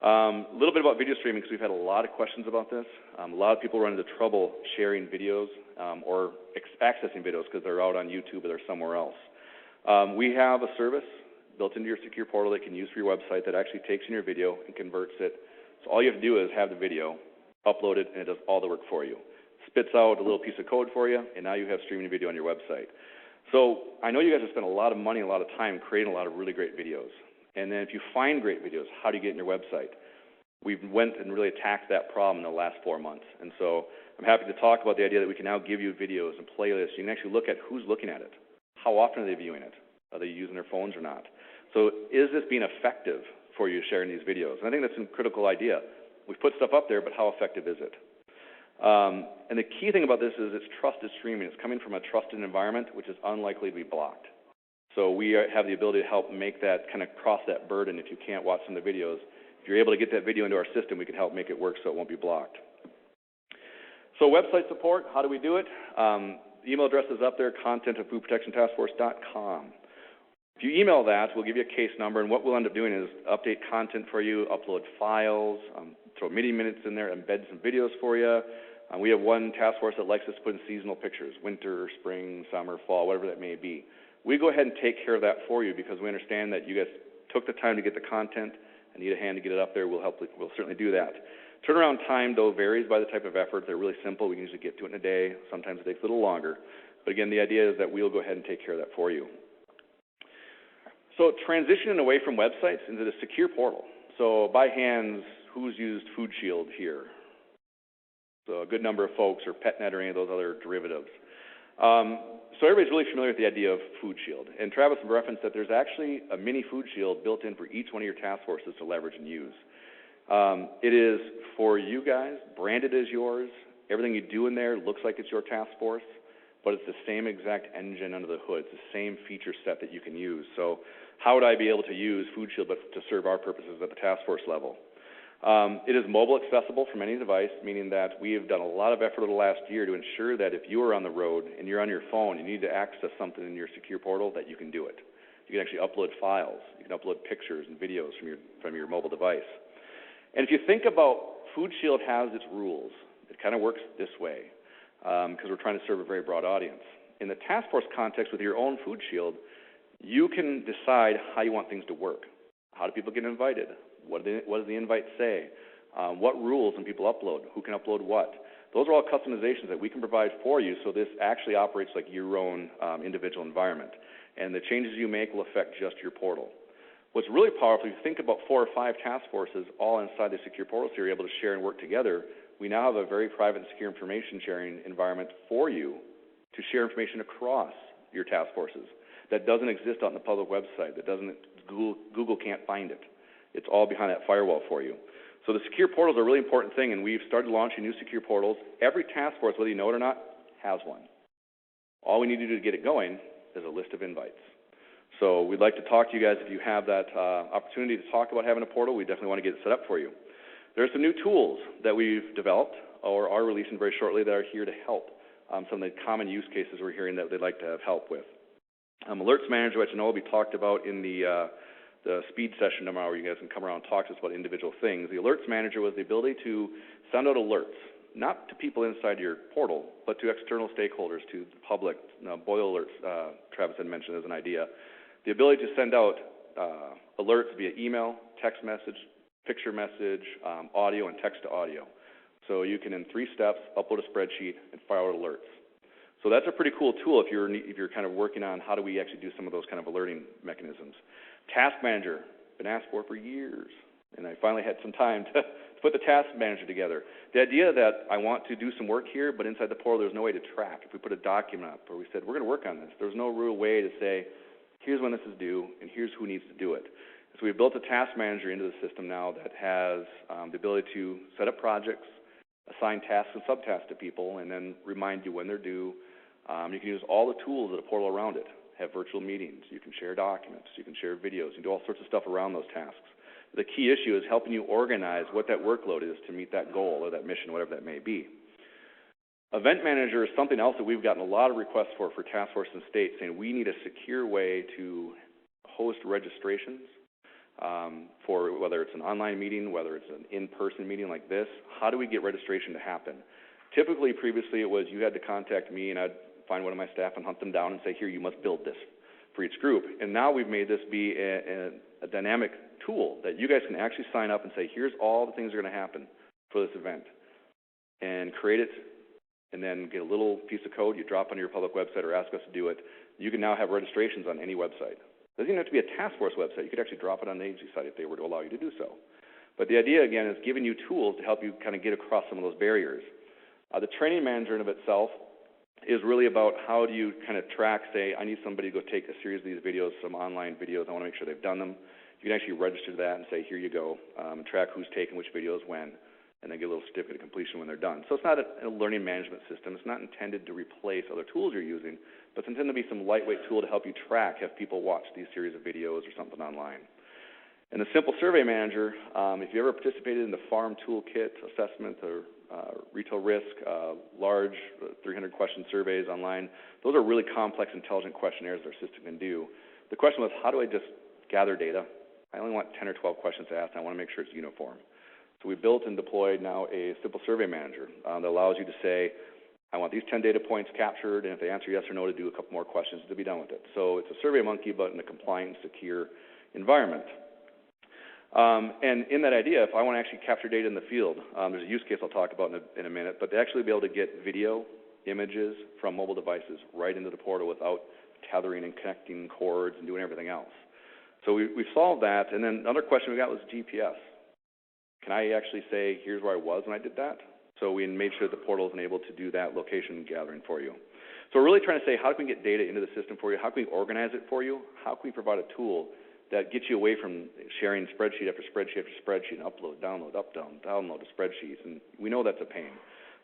A little bit about video streaming, because we've had a lot of questions about this. A lot of people run into trouble sharing videos or accessing videos because they're out on YouTube or they're somewhere else. We have a service built into your secure portal that you can use for your website that actually takes in your video and converts it. So all you have to do is have the video, upload it, and it does all the work for you. Spits out a little piece of code for you, and now you have streaming video on your website. So I know you guys have spent a lot of money and a lot of time creating a lot of really great videos. And then if you find great videos, how do you get in your website? We've went and really attacked that problem in the last 4 months. And so I'm happy to talk about the idea that we can now give you videos and playlists. You can actually look at who's looking at it. How often are they viewing it? Are they using their phones or not? So is this being effective for you sharing these videos? And I think that's a critical idea. We've put stuff up there, but how effective is it? And the key thing about this is it's trusted streaming. It's coming from a trusted environment, which is unlikely to be blocked. So we have the ability to help make that kind of cross that burden if you can't watch some of the videos. If you're able to get that video into our system, we can help make it work so it won't be blocked. So website support, how do we do it? The email address is up there, content@foodprotectiontaskforce.com. If you email that, we'll give you a case number, and what we'll end up doing is update content for you, upload files, throw meeting minutes in there, embed some videos for you. We have one task force that likes us to put in seasonal pictures, winter, spring, summer, fall, whatever that may be. We go ahead and take care of that for you because we understand that you guys took the time to get the content and need a hand to get it up there. We'll certainly do that. Turnaround time, though, varies by the type of effort. They're really simple. We can usually get to it in a day. Sometimes it takes a little longer. But again, the idea is that we'll go ahead and take care of that for you. So transitioning away from websites into the secure portal. So by hands, who's used FoodSHIELD here? So a good number of folks, or PetNet or any of those other derivatives. So everybody's really familiar with the idea of FoodSHIELD. And Travis referenced that there's actually a mini FoodSHIELD built in for each one of your task forces to leverage and use. It is for you guys, branded as yours. Everything you do in there looks like it's your task force, but it's the same exact engine under the hood. It's the same feature set that you can use. So how would I be able to use FoodSHIELD but to serve our purposes at the task force level? It is mobile accessible from any device, meaning that we have done a lot of effort over the last year to ensure that if you are on the road and you're on your phone and you need to access something in your secure portal, that you can do it. You can actually upload files. You can upload pictures and videos from your mobile device. And if you think about FoodSHIELD has its rules, it kind of works this way because we're trying to serve a very broad audience. In the task force context with your own FoodSHIELD, you can decide how you want things to work. How do people get invited? What does the invite say? What rules when people upload? Who can upload what? Those are all customizations that we can provide for you, so this actually operates like your own individual environment. And the changes you make will affect just your portal. What's really powerful, if you think about 4 or 5 task forces all inside the secure portal, so you're able to share and work together, we now have a very private and secure information sharing environment for you to share information across your task forces that doesn't exist on the public website, that doesn't, Google can't find it. It's all behind that firewall for you. So the secure portals are a really important thing, and we've started launching new secure portals. Every task force, whether you know it or not, has one. All we need to do to get it going is a list of invites. So we'd like to talk to you guys. If you have that opportunity to talk about having a portal, we definitely want to get it set up for you. There are some new tools that we've developed or are releasing very shortly that are here to help some of the common use cases we're hearing that they'd like to have help with. Alerts Manager, which I know will be talked about in the speed session tomorrow, where you guys can come around and talk to us about individual things. The Alerts Manager was the ability to send out alerts, not to people inside your portal, but to external stakeholders, to the public. Boil alerts, Travis had mentioned as an idea. The ability to send out alerts via email, text message, picture message, audio, and text to audio. So you can, in 3 steps, upload a spreadsheet and fire out alerts. So that's a pretty cool tool if you're kind of working on how do we actually do some of those kind of alerting mechanisms. Task Manager, been asked for years, and I finally had some time to put the Task Manager together. The idea that I want to do some work here, but inside the portal there's no way to track. If we put a document up where we said we're going to work on this, there's no real way to say here's when this is due and here's who needs to do it. So we've built a Task Manager into the system now that has the ability to set up projects, assign tasks and subtasks to people, and then remind you when they're due. You can use all the tools of the portal around it. Have virtual meetings. You can share documents. You can share videos. You can do all sorts of stuff around those tasks. The key issue is helping you organize what that workload is to meet that goal or that mission, whatever that may be. Event Manager is something else that we've gotten a lot of requests for task force and state, saying we need a secure way to host registrations for whether it's an online meeting, whether it's an in-person meeting like this. How do we get registration to happen? Typically, previously, it was you had to contact me and I'd find one of my staff and hunt them down and say, here, you must build this for each group. And now we've made this be a dynamic tool that you guys can actually sign up and say, here's all the things that are going to happen for this event. And create it, and then get a little piece of code, you drop onto your public website or ask us to do it. You can now have registrations on any website. It doesn't even have to be a task force website. You could actually drop it on the agency site if they were to allow you to do so. But the idea, again, is giving you tools to help you kind of get across some of those barriers. The Training Manager in of itself is really about how do you kind of track, say, I need somebody to go take a series of these videos, some online videos, I want to make sure they've done them. You can actually register that and say, here you go, and track who's taken which videos when, and then get a little certificate of completion when they're done. So it's not a learning management system. It's not intended to replace other tools you're using, but it's intended to be some lightweight tool to help you track, have people watch these series of videos or something online. And the Simple Survey Manager, if you ever participated in the Farm Toolkit assessment or retail risk, large 300-question surveys online, those are really complex, intelligent questionnaires that our system can do. The question was, how do I just gather data? I only want 10 or 12 questions asked, and I want to make sure it's uniform. So we built and deployed now a Simple Survey Manager that allows you to say, I want these 10 data points captured, and if they answer yes or no, to do a couple more questions to be done with it. So it's a Survey Monkey, but in a compliant, secure environment. And in that idea, if I want to actually capture data in the field, there's a use case I'll talk about in a minute, but to actually be able to get video, images from mobile devices right into the portal without tethering and connecting cords and doing everything else. So we've solved that, and then another question we got was GPS. Can I actually say, here's where I was when I did that? So we made sure the portal is enabled to do that location gathering for you. So we're really trying to say, how can we get data into the system for you? How can we organize it for you? How can we provide a tool that gets you away from sharing spreadsheet after spreadsheet after spreadsheet and upload, download, download to spreadsheets? And we know that's a pain.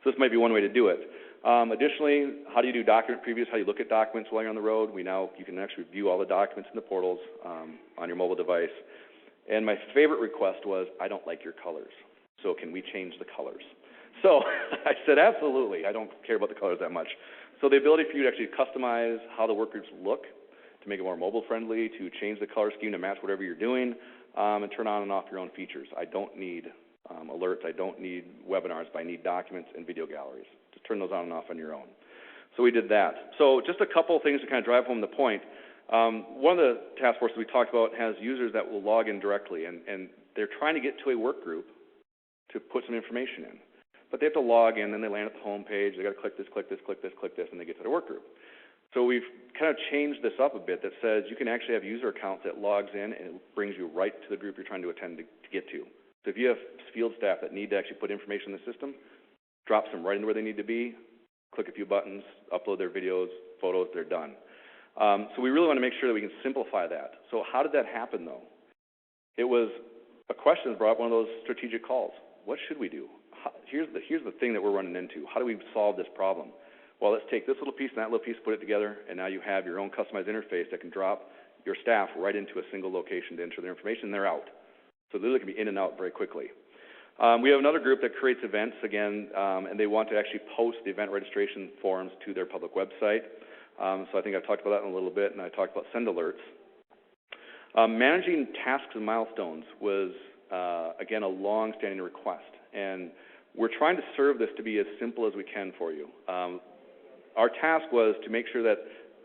So this might be one way to do it. Additionally, how do you do document previews? How do you look at documents while you're on the road? You can actually view all the documents in the portals on your mobile device. And my favorite request was, I don't like your colors, so can we change the colors? So I said, absolutely. I don't care about the colors that much. So the ability for you to actually customize how the work groups look, to make it more mobile friendly, to change the color scheme to match whatever you're doing, and turn on and off your own features. I don't need alerts. I don't need webinars, but I need documents and video galleries. Just turn those on and off on your own. So we did that. So just a couple of things to kind of drive home the point. One of the task forces we talked about has users that will log in directly, and they're trying to get to a work group to put some information in. But they have to log in, then they land at the home page. They've got to click this, click this, click this, click this, and they get to their work group. So we've kind of changed this up a bit that says you can actually have user accounts that logs in and it brings you right to the group you're trying to attend to get to. So if you have field staff that need to actually put information in the system, drops them right into where they need to be, click a few buttons, upload their videos, photos, they're done. So we really want to make sure that we can simplify that. So how did that happen, though? It was a question that brought up one of those strategic calls. What should we do? Here's the thing that we're running into. How do we solve this problem? Well, let's take this little piece and that little piece, put it together, and now you have your own customized interface that can drop your staff right into a single location to enter their information, and they're out. So they literally can be in and out very quickly. We have another group that creates events, again, and they want to actually post the event registration forms to their public website. So I think I've talked about that in a little bit, and I talked about send alerts. Managing tasks and milestones was, again, a long-standing request, and we're trying to serve this to be as simple as we can for you. Our task was to make sure that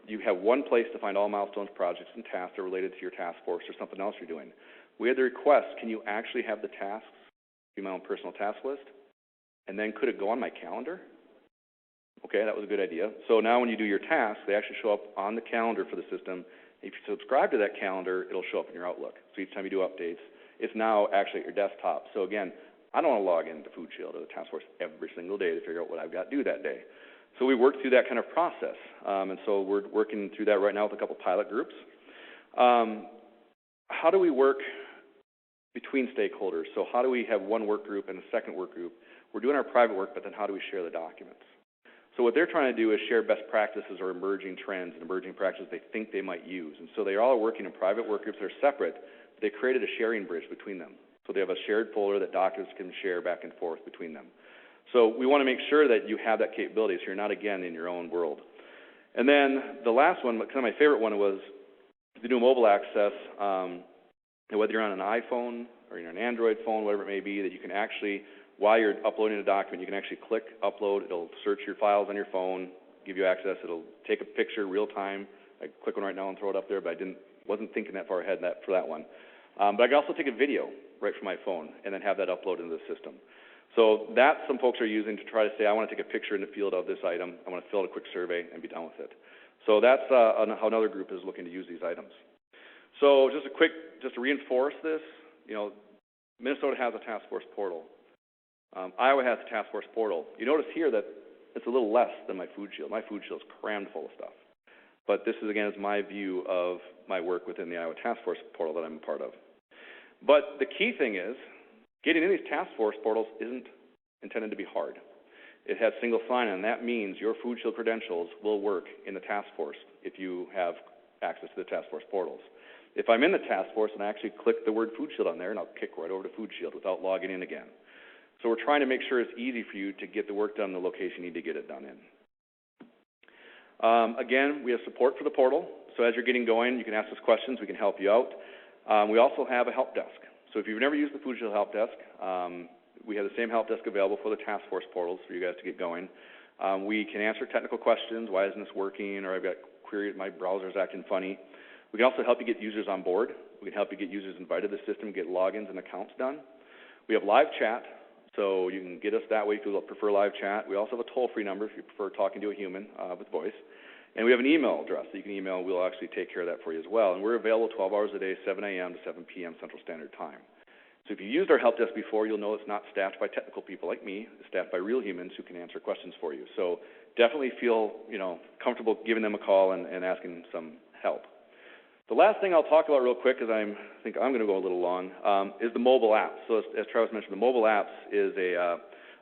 you have one place to find all milestones, projects, and tasks that are related to your task force or something else you're doing. We had the request, can you actually have the tasks be my own personal task list? And then could it go on my calendar? Okay, that was a good idea. So now when you do your tasks, they actually show up on the calendar for the system. If you subscribe to that calendar, it'll show up in your Outlook. So each time you do updates, it's now actually at your desktop. So again, I don't want to log into FoodSHIELD or the task force every single day to figure out what I've got to do that day. So we worked through that kind of process. And so we're working through that right now with a couple pilot groups. How do we work between stakeholders? So how do we have one work group and a second work group? We're doing our private work, but then how do we share the documents? So what they're trying to do is share best practices or emerging trends and emerging practices they think they might use. And so they all are working in private work groups that are separate. They created a sharing bridge between them. So they have a shared folder that documents can share back and forth between them. So we want to make sure that you have that capability so you're not, again, in your own world. And then the last one, kind of my favorite one, was the new mobile access. Whether you're on an iPhone or you're on an Android phone, whatever it may be, that you can actually, while you're uploading a document, you can actually click upload. It'll search your files on your phone, give you access. It'll take a picture real time. I can click one right now and throw it up there, but wasn't thinking that far ahead for that one. But I can also take a video right from my phone and then have that upload into the system. So that some folks are using to try to say, I want to take a picture in the field of this item. I want to fill out a quick survey and be done with it. So that's how another group is looking to use these items. So just to reinforce this, Minnesota has a task force portal. Iowa has a task force portal. You notice here that it's a little less than my FoodSHIELD. My FoodSHIELD is crammed full of stuff. But this is, again, is my view of my work within the Iowa task force portal that I'm a part of. But the key thing is, getting in these task force portals isn't intended to be hard. It has single sign-on, and that means your FoodSHIELD credentials will work in the task force if you have access to the task force portals. If I'm in the task force and I actually click the word FoodSHIELD on there, and I'll kick right over to FoodSHIELD without logging in again. So we're trying to make sure it's easy for you to get the work done in the location you need to get it done in. Again, we have support for the portal. So as you're getting going, you can ask us questions. We can help you out. We also have a help desk. So if you've never used the FoodSHIELD help desk, we have the same help desk available for the task force portals for you guys to get going. We can answer technical questions. Why isn't this working? Or I've got queries, my browser's acting funny. We can also help you get users on board. We can help you get users invited to the system, get logins and accounts done. We have live chat, so you can get us that way if you prefer live chat. We also have a toll-free number if you prefer talking to a human with voice. And we have an email address that you can email. We'll actually take care of that for you as well. And we're available 12 hours a day, 7 a.m. to 7 p.m. Central Standard Time. So if you used our help desk before, you'll know it's not staffed by technical people like me. It's staffed by real humans who can answer questions for you. So definitely feel comfortable giving them a call and asking some help. The last thing I'll talk about real quick, because I think I'm going to go a little long, is the mobile app. So as Travis mentioned, the mobile apps is a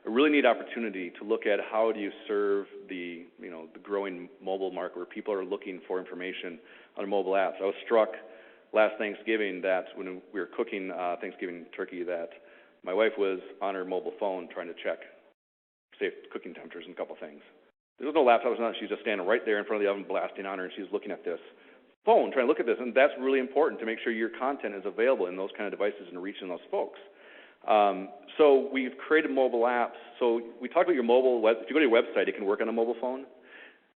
really neat opportunity to look at how do you serve the growing mobile market where people are looking for information on mobile apps. I was struck last Thanksgiving that when we were cooking Thanksgiving turkey that my wife was on her mobile phone trying to check safe cooking temperatures and a couple things. There was no laptop, she was just standing right there in front of the oven blasting on her, and she was looking at this phone, trying to look at this, and that's really important to make sure your content is available in those kind of devices and reaching those folks. So we've created mobile apps. So we talked about your mobile web. If you go to your website, it can work on a mobile phone.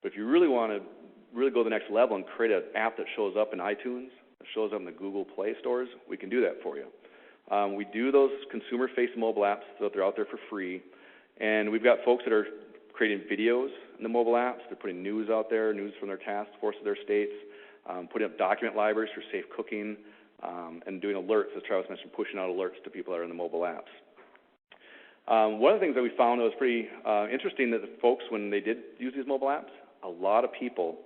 But if you really want to go to the next level and create an app that shows up in iTunes, that shows up in the Google Play stores, we can do that for you. We do those consumer-facing mobile apps so that they're out there for free. And we've got folks that are creating videos in the mobile apps. They're putting news out there, news from their task force of their states. Putting up document libraries for safe cooking, and doing alerts, as Travis mentioned, pushing out alerts to people that are in the mobile apps. One of the things that we found that was pretty interesting that the folks, when they did use these mobile apps, a lot of people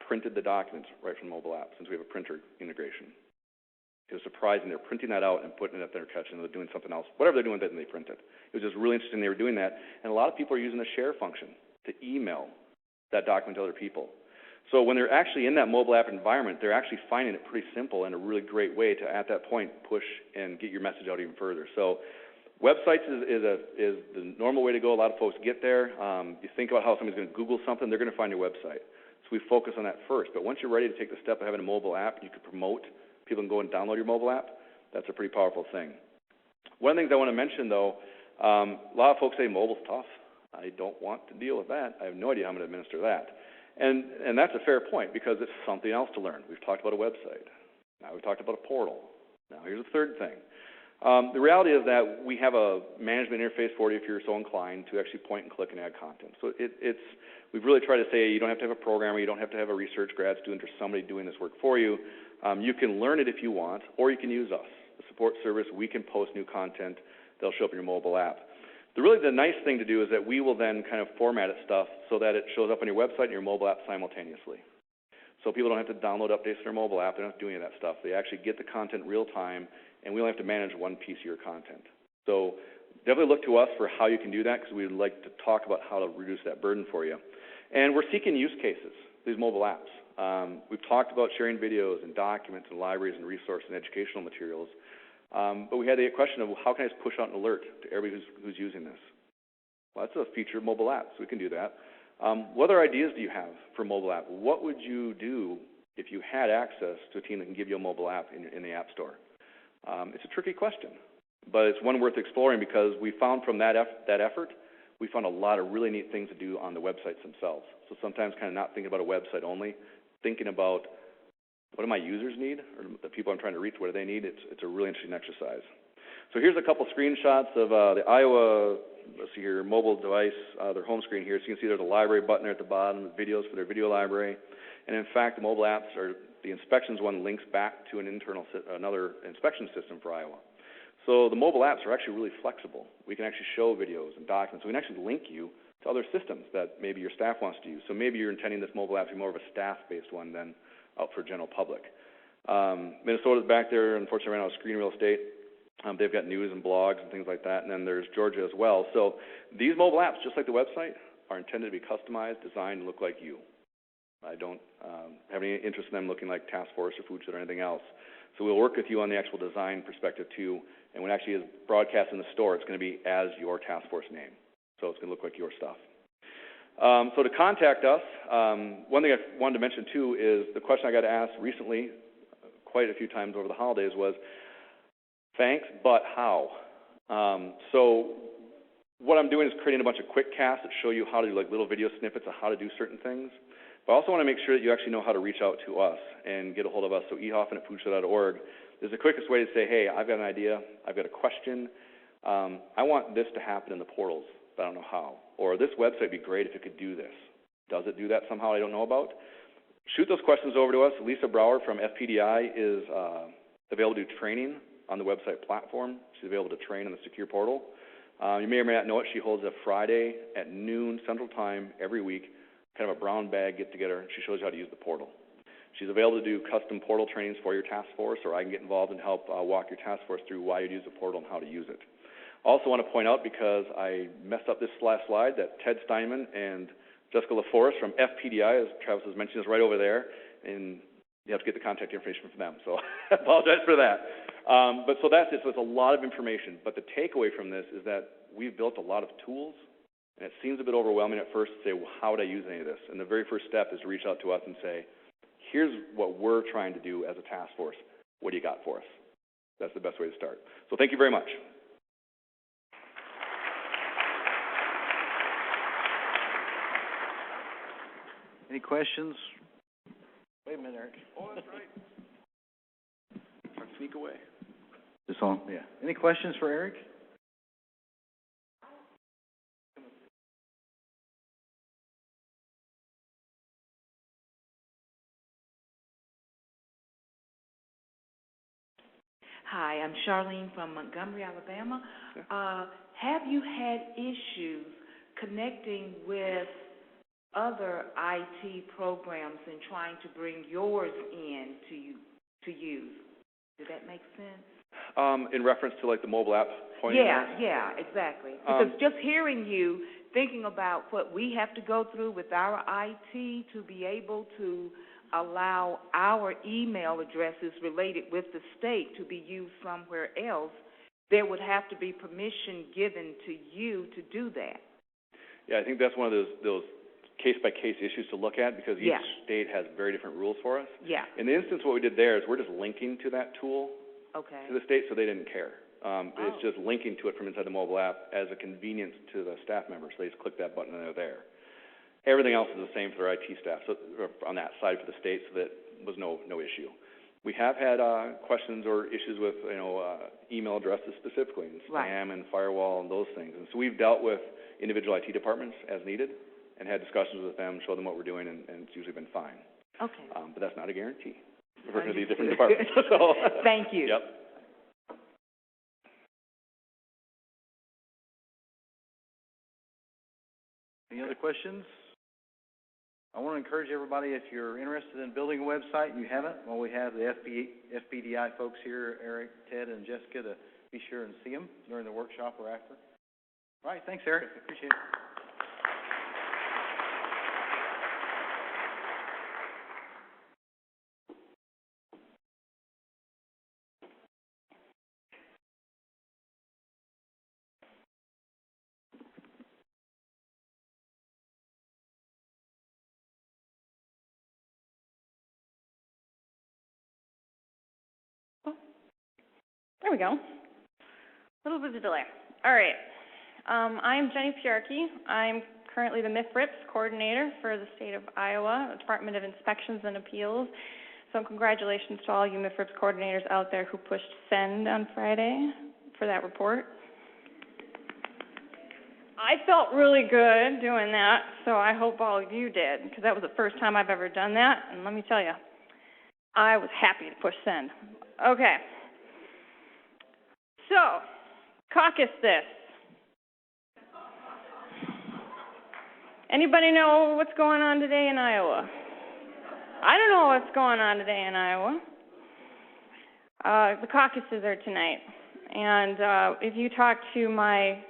printed the documents right from the mobile app since we have a printer integration. It was surprising. They're printing that out and putting it up there, catching it, they're doing something else. Whatever they're doing, then they print it. It was just really interesting they were doing that. And a lot of people are using the share function to email that document to other people. So when they're actually in that mobile app environment, they're actually finding it pretty simple and a really great way to, at that point, push and get your message out even further. So websites is the normal way to go. A lot of folks get there. You think about how somebody's going to Google something, they're going to find your website. So we focus on that first. But once you're ready to take the step of having a mobile app, you can promote, people can go and download your mobile app. That's a pretty powerful thing. One of the things I want to mention, though, a lot of folks say mobile's tough. I don't want to deal with that. I have no idea how I'm going to administer that. And that's a fair point because it's something else to learn. We've talked about a website. Now we've talked about a portal. Now here's a third thing. The reality is that we have a management interface for you if you're so inclined to actually point and click and add content. So we've really tried to say you don't have to have a programmer, you don't have to have a research grad student or somebody doing this work for you. You can learn it if you want, or you can use us, the support service. We can post new content. They'll show up in your mobile app. The nice thing to do is that we will then kind of format it stuff so that it shows up on your website and your mobile app simultaneously. So people don't have to download updates to their mobile app. They don't have to do any of that stuff. They actually get the content real time, and we only have to manage one piece of your content. So definitely look to us for how you can do that because we would like to talk about how to reduce that burden for you. And we're seeking use cases, these mobile apps. We've talked about sharing videos and documents and libraries and resource and educational materials. But we had the question of, well, how can I just push out an alert to everybody who's using this? Well, that's a feature of mobile apps, so we can do that. What other ideas do you have for a mobile app? What would you do if you had access to a team that can give you a mobile app in the App Store? It's a tricky question, but it's one worth exploring because we found from that effort, we found a lot of really neat things to do on the websites themselves. So sometimes kind of not thinking about a website only, thinking about what do my users need, or the people I'm trying to reach, what do they need? It's a really interesting exercise. So here's a couple screenshots of the Iowa, let's see here, mobile device, their home screen here. So you can see there's a library button there at the bottom, with videos for their video library. And in fact, the mobile apps are, the inspections one links back to another inspection system for Iowa. So the mobile apps are actually really flexible. We can actually show videos and documents. We can actually link you to other systems that maybe your staff wants to use. So maybe you're intending this mobile app to be more of a staff-based one than out for general public. Minnesota's back there, unfortunately, ran out of screen real estate. They've got news and blogs and things like that, and then there's Georgia as well. So these mobile apps, just like the website, are intended to be customized, designed to look like you. I don't have any interest in them looking like Task Force or FoodSHIELD or anything else. So we'll work with you on the actual design perspective too, and when it actually is broadcast in the store, it's going to be as your Task Force name. So it's going to look like your stuff. So to contact us, one thing I wanted to mention too is the question I got asked recently quite a few times over the holidays was, thanks, but how? So what I'm doing is creating a bunch of quick casts that show you how to do like little video snippets of how to do certain things. But I also want to make sure that you actually know how to reach out to us and get a hold of us. So ehoffen@foodshield.org is the quickest way to say, hey, I've got an idea, I've got a question, I want this to happen in the portals, but I don't know how. Or this website would be great if it could do this. Does it do that somehow I don't know about? Shoot those questions over to us. Lisa Brower from FPDI is available to do training on the website platform. She's available to train on the secure portal. You may or may not know it. She holds a Friday at noon Central Time every week, kind of a brown bag get-together. She shows you how to use the portal. She's available to do custom portal trainings for your task force, or I can get involved and help walk your task force through why you'd use the portal and how to use it. Also want to point out, because I messed up this last slide, that Ted Steinman and Jessica LaForest from FPDI, as Travis was mentioning, is right over there, and you have to get the contact information from them. So I apologize for that. But so that's it. So it's a lot of information. But the takeaway from this is that we've built a lot of tools, and it seems a bit overwhelming at first to say, well, how would I use any of this? And the very first step is to reach out to us and say, here's what we're trying to do as a task force. What do you got for us? That's the best way to start. So thank you very much. Any questions? Wait a minute, Eric. Oh, that's right. Try to sneak away. This on? Yeah. Any questions for Eric? Hi, I'm Charlene from Montgomery, Alabama. Have you had issues connecting with other IT programs and trying to bring yours in to use? Did that make sense? In reference to like the mobile app pointing? Yeah, exactly. Because just hearing you thinking about what we have to go through with our IT to be able to allow our email addresses related with the state to be used somewhere else, there would have to be permission given to you to do that. Yeah, I think that's one of those case-by-case issues to look at because each state has very different rules for us. Yeah. In the instance, what we did there is we're just linking to that tool to the state, so they didn't care. It's just linking to it from inside the mobile app as a convenience to the staff members. So they just click that button and they're there. Everything else is the same for their IT staff, so on that side for the state, so that was no issue. We have had questions or issues with email addresses specifically, and spam and firewall and those things. And so we've dealt with individual IT departments as needed and had discussions with them, show them what we're doing, and it's usually been fine. Okay. But that's not a guarantee. We're working with these different departments. So. Thank you. Yep. Any other questions? I want to encourage everybody, if you're interested in building a website and you haven't, well, we have the FPDI folks here, Eric, Ted, and Jessica, to be sure and see them during the workshop or after. All right, thanks, Eric. Appreciate it. There we go. A little bit of delay. All right. I'm Jenny Piarki. I'm currently the MIFRIPS coordinator for the state of Iowa, Department of Inspections and Appeals. So congratulations to all you MIFRIPS coordinators out there who pushed send on Friday for that report. I felt really good doing that, so I hope all of you did, because that was the first time I've ever done that, and let me tell you, I was happy to push send. Okay. So, caucus this. Anybody know what's going on today in Iowa? I don't know what's going on today in Iowa. The caucuses are tonight. And if you talk to my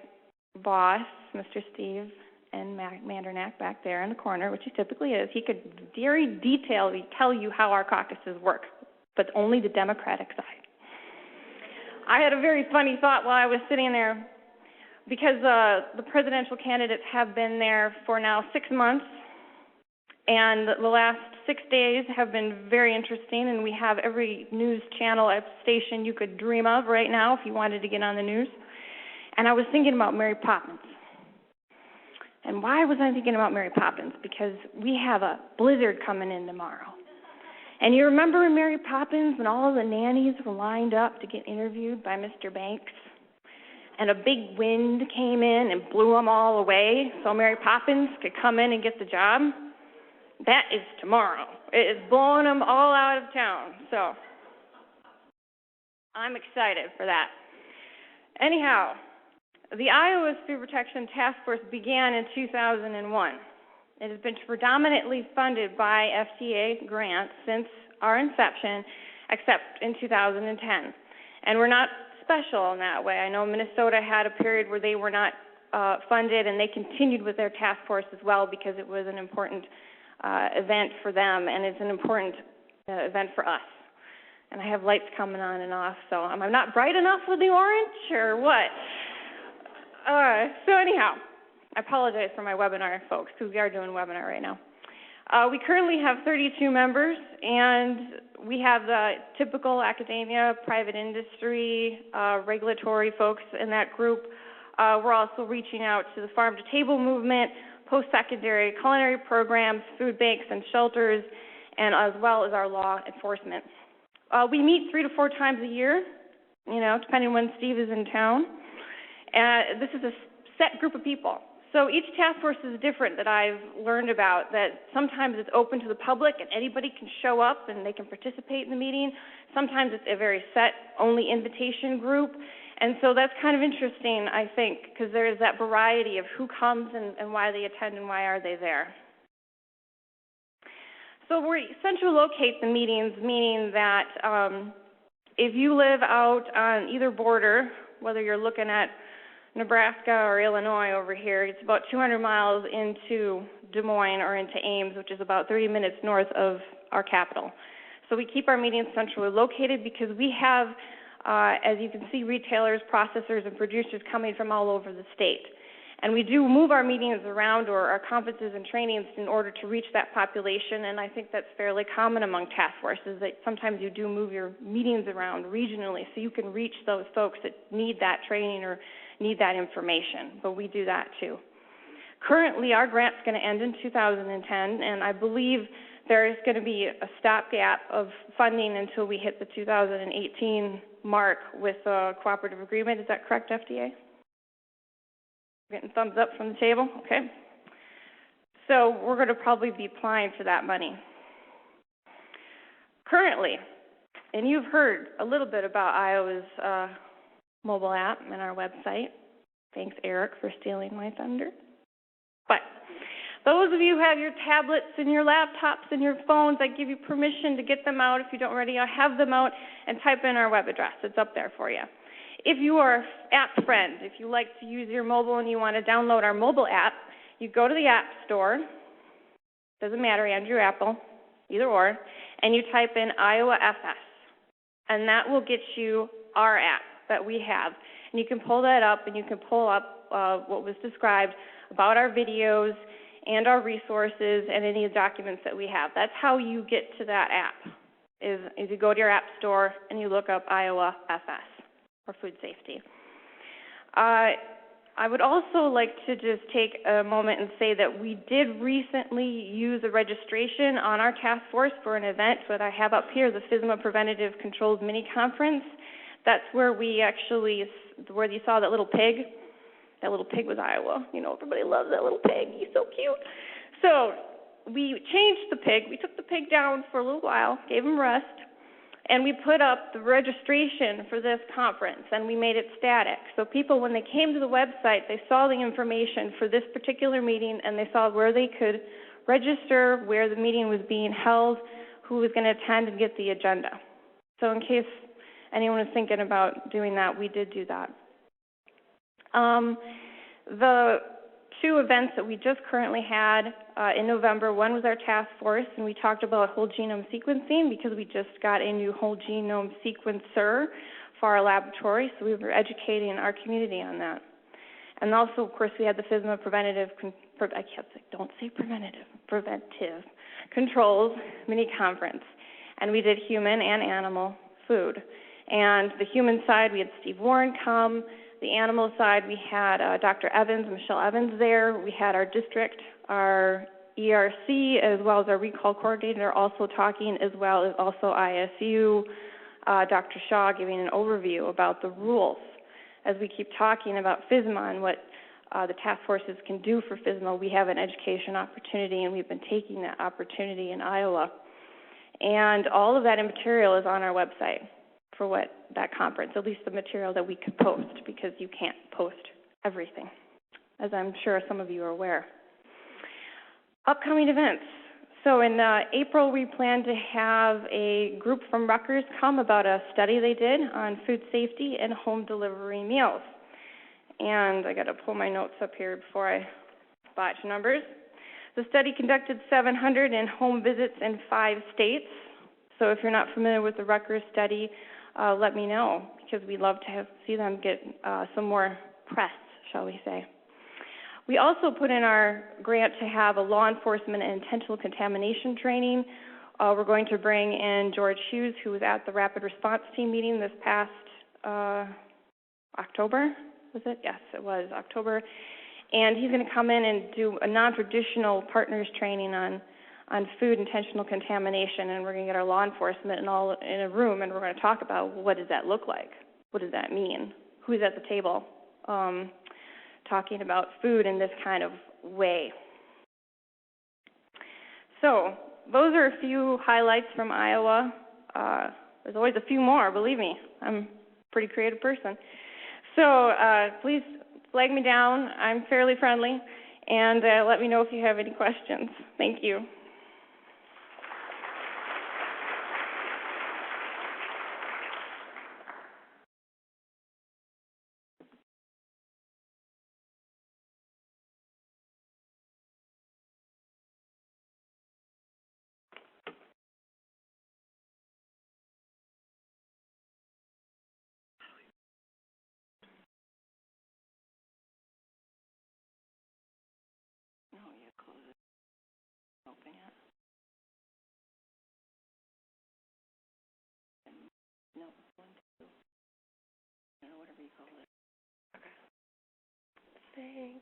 boss, Mr. Steve and Mandernack back there in the corner, which he typically is, he could very detailedly tell you how our caucuses work, but only the Democratic side. I had a very funny thought while I was sitting there, because the presidential candidates have been there for now 6 months, and the last 6 days have been very interesting, and we have every news channel station you could dream of right now if you wanted to get on the news. And I was thinking about Mary Poppins. And why was I thinking about Mary Poppins? Because we have a blizzard coming in tomorrow. And you remember in Mary Poppins when all of the nannies were lined up to get interviewed by Mr. Banks? And a big wind came in and blew them all away so Mary Poppins could come in and get the job? That is tomorrow. It is blowing them all out of town. So I'm excited for that. Anyhow, the Iowa Food Protection Task Force began in 2001. It has been predominantly funded by FDA grants since our inception, except in 2010. And we're not special in that way. I know Minnesota had a period where they were not funded, and they continued with their task force as well because it was an important event for them, and it's an important event for us. And I have lights coming on and off, so am I not bright enough with the orange, or what? So anyhow, I apologize for my webinar, folks, because we are doing a webinar right now. We currently have 32 members, and we have the typical academia, private industry, regulatory folks in that group. We're also reaching out to the farm-to-table movement, post-secondary culinary programs, food banks and shelters, and as well as our law enforcement. We meet 3 to 4 times a year, depending when Steve is in town. This is a set group of people. So each task force is different that I've learned about, that sometimes it's open to the public and anybody can show up and they can participate in the meeting. Sometimes it's a very set, only invitation group. And so that's kind of interesting, I think, because there is that variety of who comes and why they attend and why are they there. So we centrally locate the meetings, meaning that if you live out on either border, whether you're looking at Nebraska or Illinois over here. It's about 200 miles into Des Moines or into Ames, which is about 30 minutes north of our capital. So we keep our meetings centrally located because we have, as you can see, retailers, processors, and producers coming from all over the state. And we do move our meetings around, or our conferences and trainings, in order to reach that population, and I think that's fairly common among task forces, that sometimes you do move your meetings around regionally so you can reach those folks that need that training or need that information, but we do that too. Currently, our grant's going to end in 2010, and I believe there is going to be a stopgap of funding until we hit the 2018 mark with a cooperative agreement. Is that correct, FDA? Getting thumbs up from the table? Okay. So we're going to probably be applying for that money. Currently, and you've heard a little bit about Iowa's mobile app and our website. Thanks, Eric, for stealing my thunder. But those of you who have your tablets and your laptops and your phones, I give you permission to get them out if you don't already have them out and type in our web address. It's up there for you. If you are an app friend, if you like to use your mobile and you want to download our mobile app, you go to the App Store, doesn't matter, Andrew, Apple, either or, and you type in Iowa FS, and that will get you our app that we have. And you can pull that up, and you can pull up what was described about our videos and our resources and any documents that we have. That's how you get to that app, is you go to your App Store and you look up Iowa FS. For food safety. I would also like to just take a moment and say that we did recently use a registration on our task force for an event that I have up here, the FSMA Preventative Controls Mini Conference. That's where we actually, where you saw that little pig. That little pig was Iowa. You know, everybody loves that little pig. He's so cute. So we changed the pig. We took the pig down for a little while, gave him rest, and we put up the registration for this conference, and we made it static. So people, when they came to the website, they saw the information for this particular meeting, and they saw where they could register, where the meeting was being held, who was going to attend, and get the agenda. So in case anyone was thinking about doing that, we did do that. The two events that we just currently had in November, one was our task force, and we talked about whole genome sequencing because we just got a new whole genome sequencer for our laboratory, so we were educating our community on that. And also, of course, we had the FSMA preventive controls mini conference, and we did human and animal food. And the human side, we had Steve Warren come. The animal side, we had Dr. Evans, Michelle Evans there. We had our district, our ERC, as well as our recall coordinator also talking, as well as also ISU, Dr. Shaw giving an overview about the rules. As we keep talking about FSMA and what the task forces can do for FSMA, we have an education opportunity, and we've been taking that opportunity in Iowa. And all of that material is on our website for what that conference, at least the material that we could post, because you can't post everything, as I'm sure some of you are aware. Upcoming events. So in April, we plan to have a group from Rutgers come about a study they did on food safety and home delivery meals. And I got to pull my notes up here before I botch numbers. The study conducted 700 in-home visits in 5 states. So if you're not familiar with the Rutgers study, let me know, because we'd love to see them get some more press, shall we say. We also put in our grant to have a law enforcement and intentional contamination training. We're going to bring in George Hughes, who was at the Rapid Response Team meeting this past October, was it? Yes, it was October. And he's going to come in and do a non-traditional partners training on food intentional contamination, and we're going to get our law enforcement and all in a room, and we're going to talk about what does that look like? What does that mean? Who's at the table talking about food in this kind of way? So those are a few highlights from Iowa. There's always a few more, believe me. I'm a pretty creative person. So please flag me down. I'm fairly friendly, and let me know if you have any questions. Thank you. Thanks.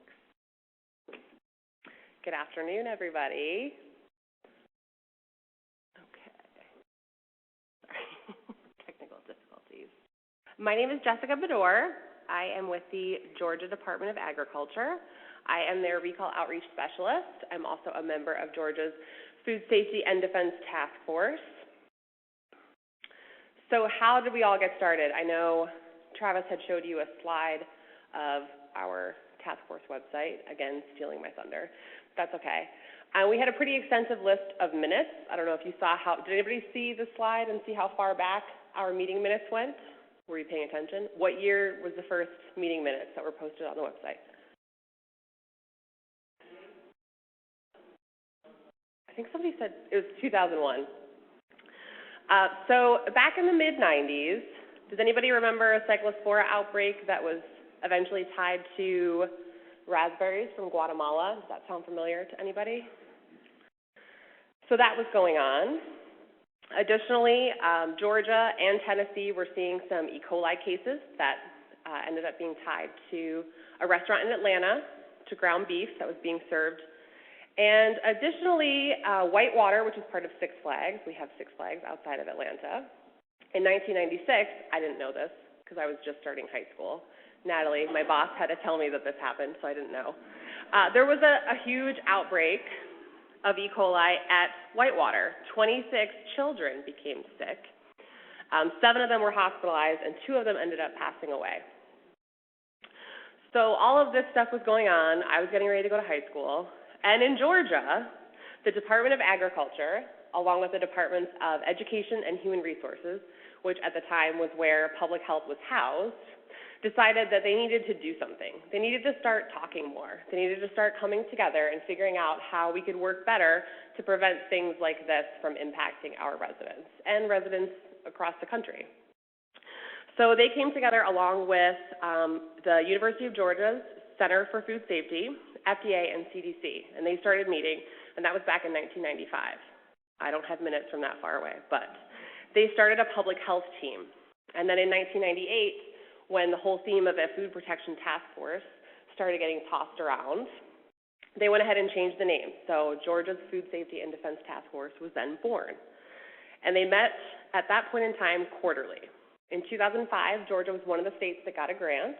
Good afternoon, everybody. Okay. Sorry. Technical difficulties. My name is Jessica Bedore. I am with the Georgia Department of Agriculture. I am their Recall Outreach Specialist. I'm also a member of Georgia's Food Safety and Defense Task Force. So how did we all get started? I know Travis had showed you a slide of our task force website, again, stealing my thunder. That's okay. We had a pretty extensive list of minutes. I don't know if you saw did anybody see the slide and see how far back our meeting minutes went? Were you paying attention? What year was the first meeting minutes that were posted on the website? I think somebody said it was 2001. So back in the mid-90s, does anybody remember a cyclospora outbreak that was eventually tied to raspberries from Guatemala? Does that sound familiar to anybody? So that was going on. Additionally, Georgia and Tennessee were seeing some E. coli cases that ended up being tied to a restaurant in Atlanta to ground beef that was being served. And additionally, Whitewater, which is part of Six Flags, we have Six Flags outside of Atlanta. In 1996, I didn't know this because I was just starting high school. Natalie, my boss, had to tell me that this happened, so I didn't know. There was a huge outbreak of E. coli at Whitewater. 26 children became sick. 7 of them were hospitalized, and 2 of them ended up passing away. So all of this stuff was going on. I was getting ready to go to high school. And in Georgia, the Department of Agriculture, along with the Departments of Education and Human Resources, which at the time was where public health was housed, decided that they needed to do something. They needed to start talking more. They needed to start coming together and figuring out how we could work better to prevent things like this from impacting our residents and residents across the country. So they came together along with the University of Georgia's Center for Food Safety, FDA, and CDC, and they started meeting, and that was back in 1995. I don't have minutes from that far away, but they started a public health team. And then in 1998, when the whole theme of a food protection task force started getting tossed around, they went ahead and changed the name. So Georgia's Food Safety and Defense Task Force was then born. And they met at that point in time quarterly. In 2005, Georgia was one of the states that got a grant.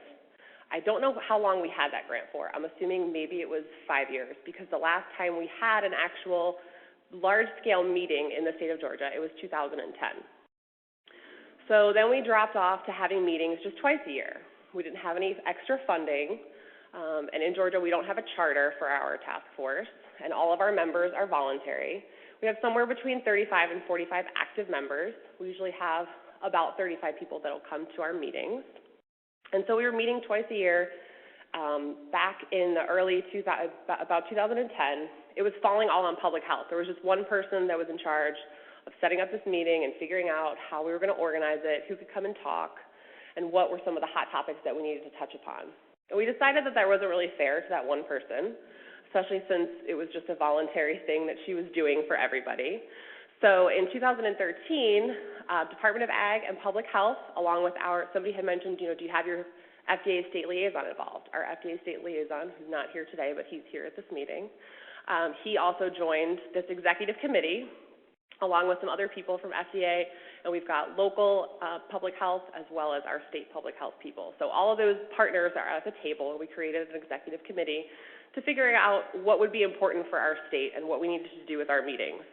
I don't know how long we had that grant for. I'm assuming maybe it was 5 years, because the last time we had an actual large-scale meeting in the state of Georgia, it was 2010. So then we dropped off to having meetings just twice a year. We didn't have any extra funding, and in Georgia we don't have a charter for our task force, and all of our members are voluntary. We have somewhere between 35 and 45 active members. We usually have about 35 people that will come to our meetings. And so we were meeting twice a year. Back in the about 2010, it was falling all on public health. There was just one person that was in charge of setting up this meeting and figuring out how we were going to organize it, who could come and talk, and what were some of the hot topics that we needed to touch upon. And we decided that wasn't really fair to that one person, especially since it was just a voluntary thing that she was doing for everybody. So in 2013, Department of Ag and Public Health, along with somebody had mentioned, do you have your FDA state liaison involved? Our FDA state liaison, who's not here today, but he's here at this meeting, he also joined this executive committee, along with some other people from FDA, and we've got local public health as well as our state public health people. So all of those partners are at the table, and we created an executive committee to figure out what would be important for our state and what we needed to do with our meetings.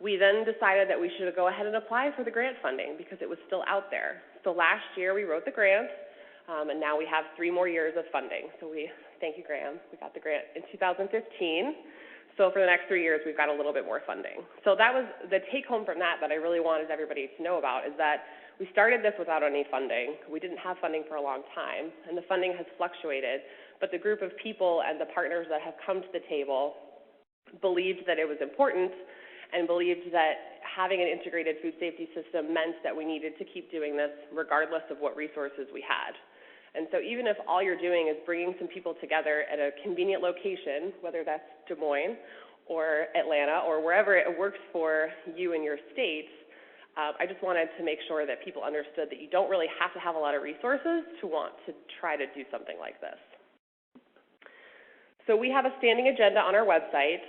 We then decided that we should go ahead and apply for the grant funding because it was still out there. So last year we wrote the grant, and now we have 3 more years of funding. So thank you, Graham. We got the grant in 2015. So for the next 3 years, we've got a little bit more funding. So that was the take home from that I really wanted everybody to know about, is that we started this without any funding. We didn't have funding for a long time, and the funding has fluctuated. But the group of people and the partners that have come to the table believed that it was important and believed that having an integrated food safety system meant that we needed to keep doing this regardless of what resources we had. And so even if all you're doing is bringing some people together at a convenient location, whether that's Des Moines or Atlanta or wherever it works for you in your state, I just wanted to make sure that people understood that you don't really have to have a lot of resources to want to try to do something like this. So we have a standing agenda on our website,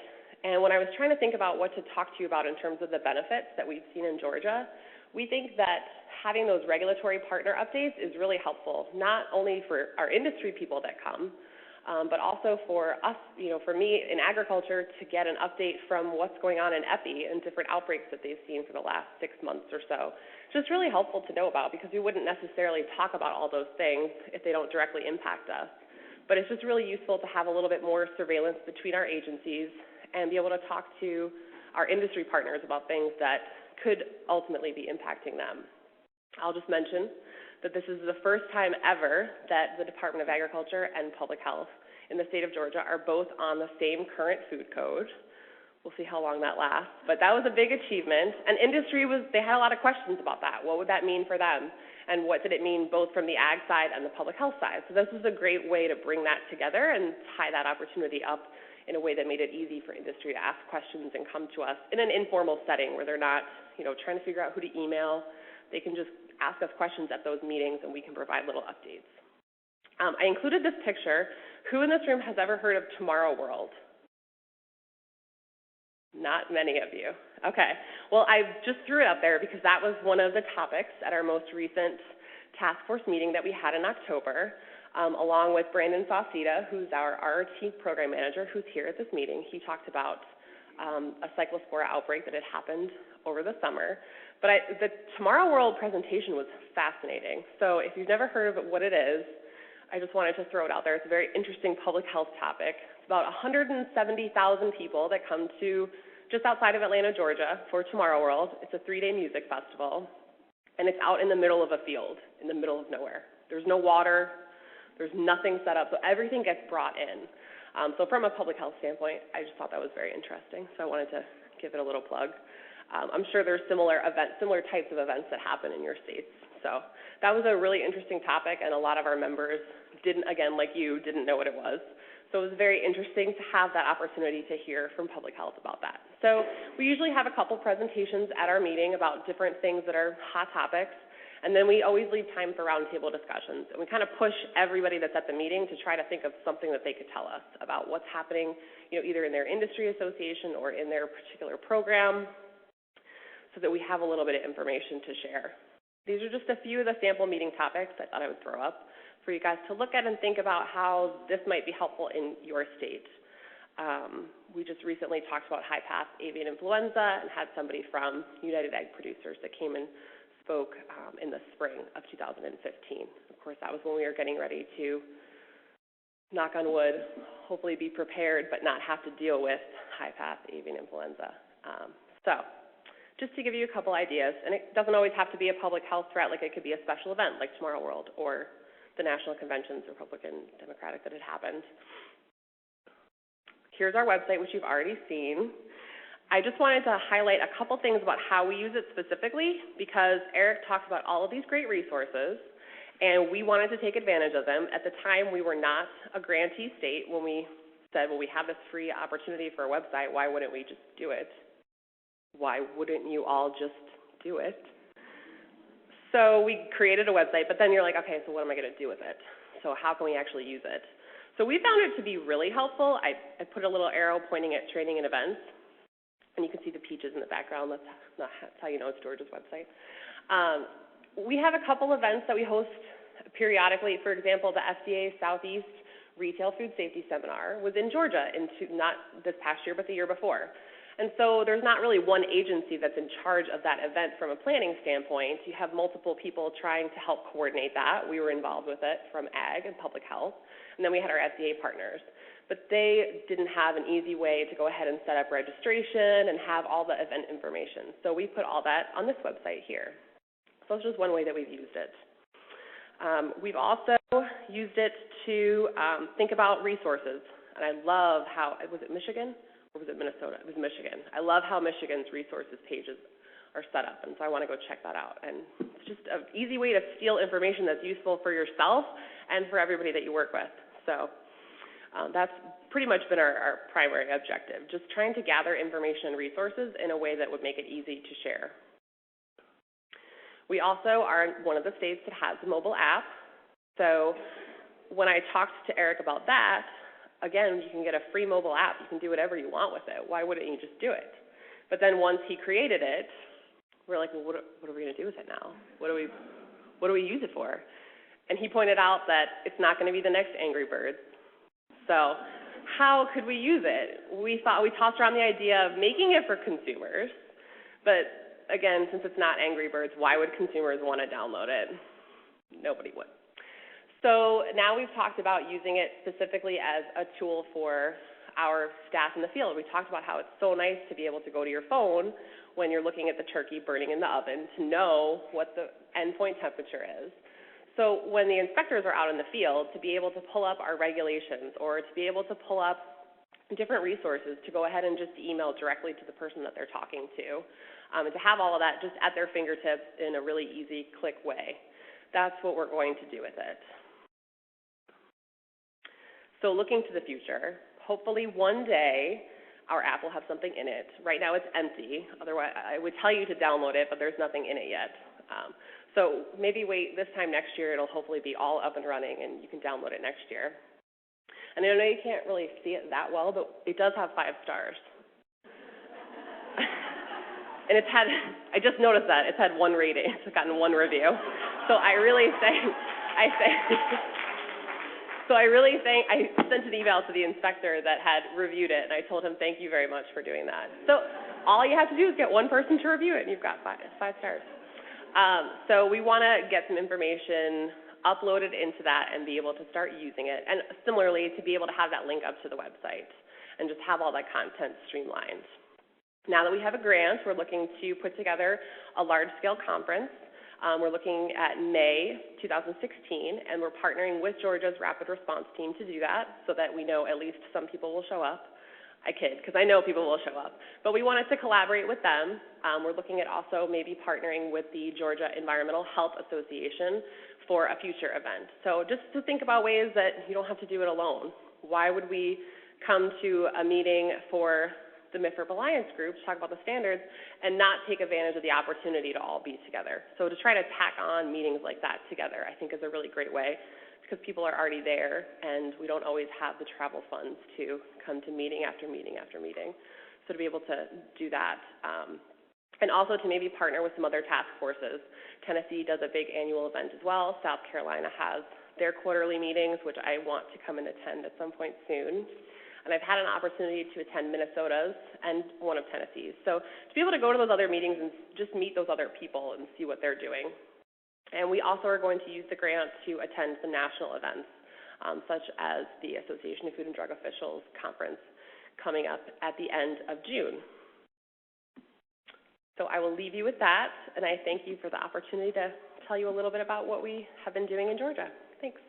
and when I was trying to think about what to talk to you about in terms of the benefits that we've seen in Georgia, we think that having those regulatory partner updates is really helpful, not only for our industry people that come, but also for us, for me in agriculture, to get an update from what's going on in EPI and different outbreaks that they've seen for the last 6 months or so. Just really helpful to know about, because we wouldn't necessarily talk about all those things if they don't directly impact us. But it's just really useful to have a little bit more surveillance between our agencies and be able to talk to our industry partners about things that could ultimately be impacting them. I'll just mention that this is the first time ever that the Department of Agriculture and Public Health in the state of Georgia are both on the same current food code. We'll see how long that lasts, but that was a big achievement. And industry they had a lot of questions about that. What would that mean for them? And what did it mean both from the ag side and the public health side? So this is a great way to bring that together and tie that opportunity up in a way that made it easy for industry to ask questions and come to us in an informal setting where they're not, trying to figure out who to email. They can just ask us questions at those meetings, and we can provide little updates. I included this picture. Who in this room has ever heard of Tomorrow World? Not many of you. Okay. Well, I just threw it up there because that was one of the topics at our most recent task force meeting that we had in October, along with Brandon Sauceda, who's our RRT program manager, who's here at this meeting. He talked about a cyclospora outbreak that had happened over the summer. But the Tomorrow World presentation was fascinating. So if you've never heard of what it is, I just wanted to throw it out there. It's a very interesting public health topic. It's about 170,000 people that come to just outside of Atlanta, Georgia for Tomorrow World. It's a 3-day music festival, and it's out in the middle of a field, in the middle of nowhere. There's no water. There's nothing set up, so everything gets brought in. So from a public health standpoint, I just thought that was very interesting, so I wanted to give it a little plug. I'm sure there's similar types of events that happen in your states. So that was a really interesting topic, and a lot of our members didn't know what it was. So it was very interesting to have that opportunity to hear from public health about that. So we usually have a couple presentations at our meeting about different things that are hot topics, and then we always leave time for roundtable discussions. And we kind of push everybody that's at the meeting to try to think of something that they could tell us about what's happening, either in their industry association or in their particular program, so that we have a little bit of information to share. These are just a few of the sample meeting topics I thought I would throw up for you guys to look at and think about how this might be helpful in your state. We just recently talked about high-path avian influenza and had somebody from United Egg Producers that came and spoke in the spring of 2015. Of course, that was when we were getting ready to, knock on wood, hopefully be prepared but not have to deal with high-path avian influenza. Just to give you a couple ideas, and it doesn't always have to be a public health threat, like it could be a special event like Tomorrow World or the national conventions, Republican, Democratic, that had happened. Here's our website, which you've already seen. I just wanted to highlight a couple things about how we use it specifically, because Eric talked about all of these great resources, and we wanted to take advantage of them. At the time, we were not a grantee state when we said, well, we have this free opportunity for a website, why wouldn't we just do it? Why wouldn't you all just do it? So we created a website, but then you're like, okay, so what am I going to do with it? So how can we actually use it? So we found it to be really helpful. I put a little arrow pointing at training and events, and you can see the peaches in the background. That's how you know it's Georgia's website. We have a couple events that we host periodically. For example, the FDA Southeast Retail Food Safety Seminar was in Georgia, not this past year, but the year before. And so there's not really one agency that's in charge of that event from a planning standpoint. You have multiple people trying to help coordinate that. We were involved with it from ag and public health. And then we had our FDA partners. But they didn't have an easy way to go ahead and set up registration and have all the event information. So we put all that on this website here. So it's just one way that we've used it. We've also used it to think about resources. And I love how, was it Michigan? Or was it Minnesota? It was Michigan. I love how Michigan's resources pages are set up, and so I want to go check that out. And it's just an easy way to steal information that's useful for yourself and for everybody that you work with. So that's pretty much been our primary objective, just trying to gather information and resources in a way that would make it easy to share. We also are one of the states that has a mobile app. So when I talked to Eric about that, again, you can get a free mobile app. You can do whatever you want with it. Why wouldn't you just do it? But then once he created it, we're like, well, what are we going to do with it now? What do we use it for? And he pointed out that it's not going to be the next Angry Birds. So how could we use it? We tossed around the idea of making it for consumers. But again, since it's not Angry Birds, why would consumers want to download it? Nobody would. So now we've talked about using it specifically as a tool for our staff in the field. We talked about how it's so nice to be able to go to your phone when you're looking at the turkey burning in the oven to know what the endpoint temperature is. So when the inspectors are out in the field, to be able to pull up our regulations or to be able to pull up different resources to go ahead and just email directly to the person that they're talking to, and to have all of that just at their fingertips in a really easy click way. That's what we're going to do with it. So looking to the future, hopefully one day our app will have something in it. Right now it's empty. Otherwise, I would tell you to download it, but there's nothing in it yet. So maybe wait this time next year. It'll hopefully be all up and running, and you can download it next year. And I know you can't really see it that well, but it does have 5 stars. And I just noticed that. It's had 1 rating. It's gotten 1 review. So I sent an email to the inspector that had reviewed it, and I told him, thank you very much for doing that. So all you have to do is get 1 person to review it, and you've got 5 stars. So we want to get some information uploaded into that and be able to start using it, and similarly to be able to have that link up to the website and just have all that content streamlined. Now that we have a grant, we're looking to put together a large-scale conference. We're looking at May 2016, and we're partnering with Georgia's Rapid Response Team to do that so that we know at least some people will show up. I kid, because I know people will show up. But we wanted to collaborate with them. We're looking at also maybe partnering with the Georgia Environmental Health Association for a future event. So just to think about ways that you don't have to do it alone. Why would we come to a meeting for the MIFRP Alliance group to talk about the standards and not take advantage of the opportunity to all be together? So to try to tack on meetings like that together, I think is a really great way, because people are already there and we don't always have the travel funds to come to meeting after meeting after meeting. So to be able to do that, and also to maybe partner with some other task forces. Tennessee does a big annual event as well. South Carolina has their quarterly meetings, which I want to come and attend at some point soon. And I've had an opportunity to attend Minnesota's and one of Tennessee's. So to be able to go to those other meetings and just meet those other people and see what they're doing. And we also are going to use the grant to attend some national events, such as the Association of Food and Drug Officials Conference coming up at the end of June. So I will leave you with that, and I thank you for the opportunity to tell you a little bit about what we have been doing in Georgia. Thanks.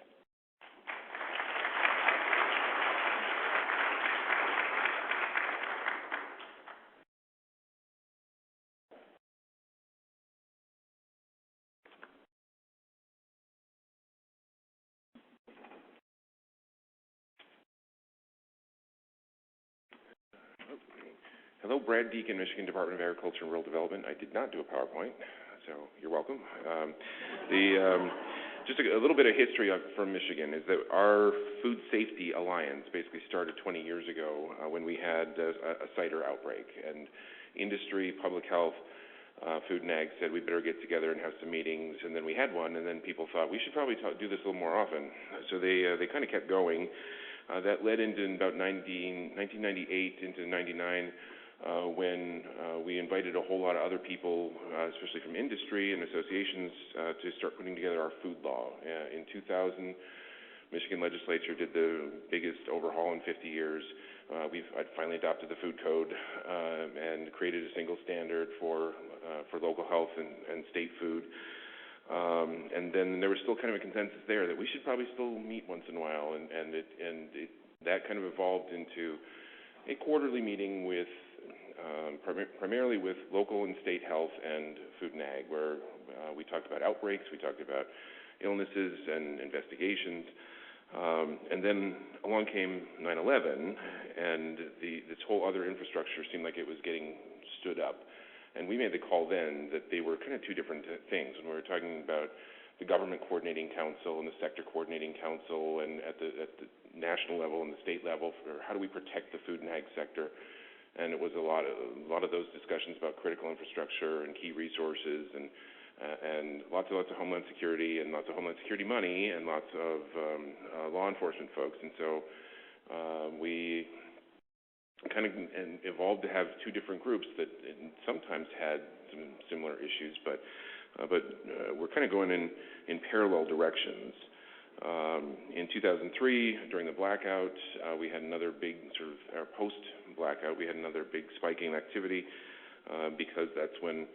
Hello, Brad Deacon, Michigan Department of Agriculture and Rural Development. I did not do a PowerPoint, so you're welcome. Just a little bit of history from Michigan is that our Food Safety Alliance basically started 20 years ago when we had a cider outbreak, and industry, public health, Food and Ag said we better get together and have some meetings, and then we had one, and then people thought we should probably do this a little more often. So they kind of kept going. That led into about 1998 into 99. When we invited a whole lot of other people, especially from industry and associations, to start putting together our food law. In 2000, Michigan legislature did the biggest overhaul in 50 years. I'd finally adopted the food code and created a single standard for local health and state food. And then there was still kind of a consensus there that we should probably still meet once in a while, and that kind of evolved into a quarterly meeting with primarily with local and state health and food and ag, where we talked about outbreaks, we talked about illnesses and investigations, and then along came 9/11, and this whole other infrastructure seemed like it was getting stood up. And we made the call then that they were kind of two different things. When we were talking about the government coordinating council and the sector coordinating council, and at the national level and the state level, for how do we protect the food and ag sector? And it was a lot of those discussions about critical infrastructure and key resources, and lots of homeland security, and lots of homeland security money, and lots of law enforcement folks. And so we kind of evolved to have two different groups that sometimes had some similar issues, but we're kind of going in parallel directions. In 2003, during the blackout, we had another big post-blackout, we had another big spiking activity because that's when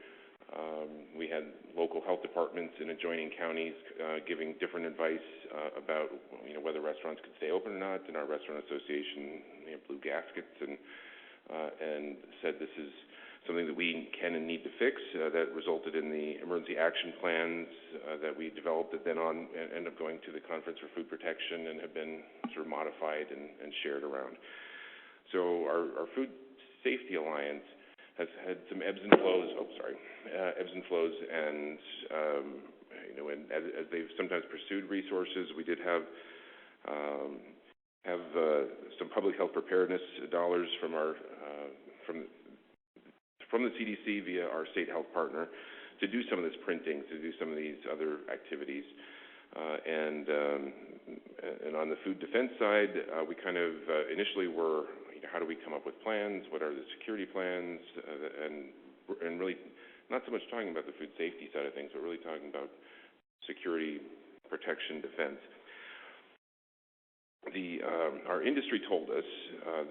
we had local health departments in adjoining counties giving different advice about whether restaurants could stay open or not, and our restaurant association blew gaskets and said this is something that we can and need to fix. That resulted in the emergency action plans that we developed that then ended up going to the Conference for Food Protection and have been sort of modified and shared around. So our Food Safety Alliance has had some ebbs and flows, and as they've sometimes pursued resources, we did have some public health preparedness dollars from the CDC via our state health partner to do some of this printing, to do some of these other activities. And on the food defense side, we kind of initially were, how do we come up with plans? What are the security plans? And really not so much talking about the food safety side of things, but really talking about security, protection, defense. Our industry told us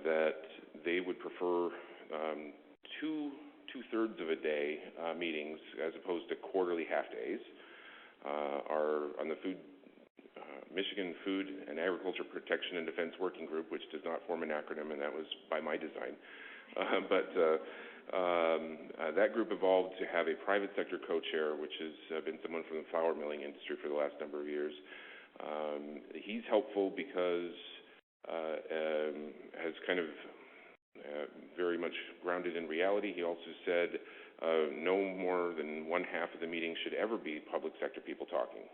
that they would prefer two-thirds of a day meetings as opposed to quarterly half days. On the Michigan Food and Agriculture Protection and Defense Working Group, which does not form an acronym, and that was by my design. That group evolved to have a private sector co-chair, which has been someone from the flour milling industry for the last number of years. He's helpful because has kind of very much grounded in reality. He also said no more than one half of the meeting should ever be public sector people talking.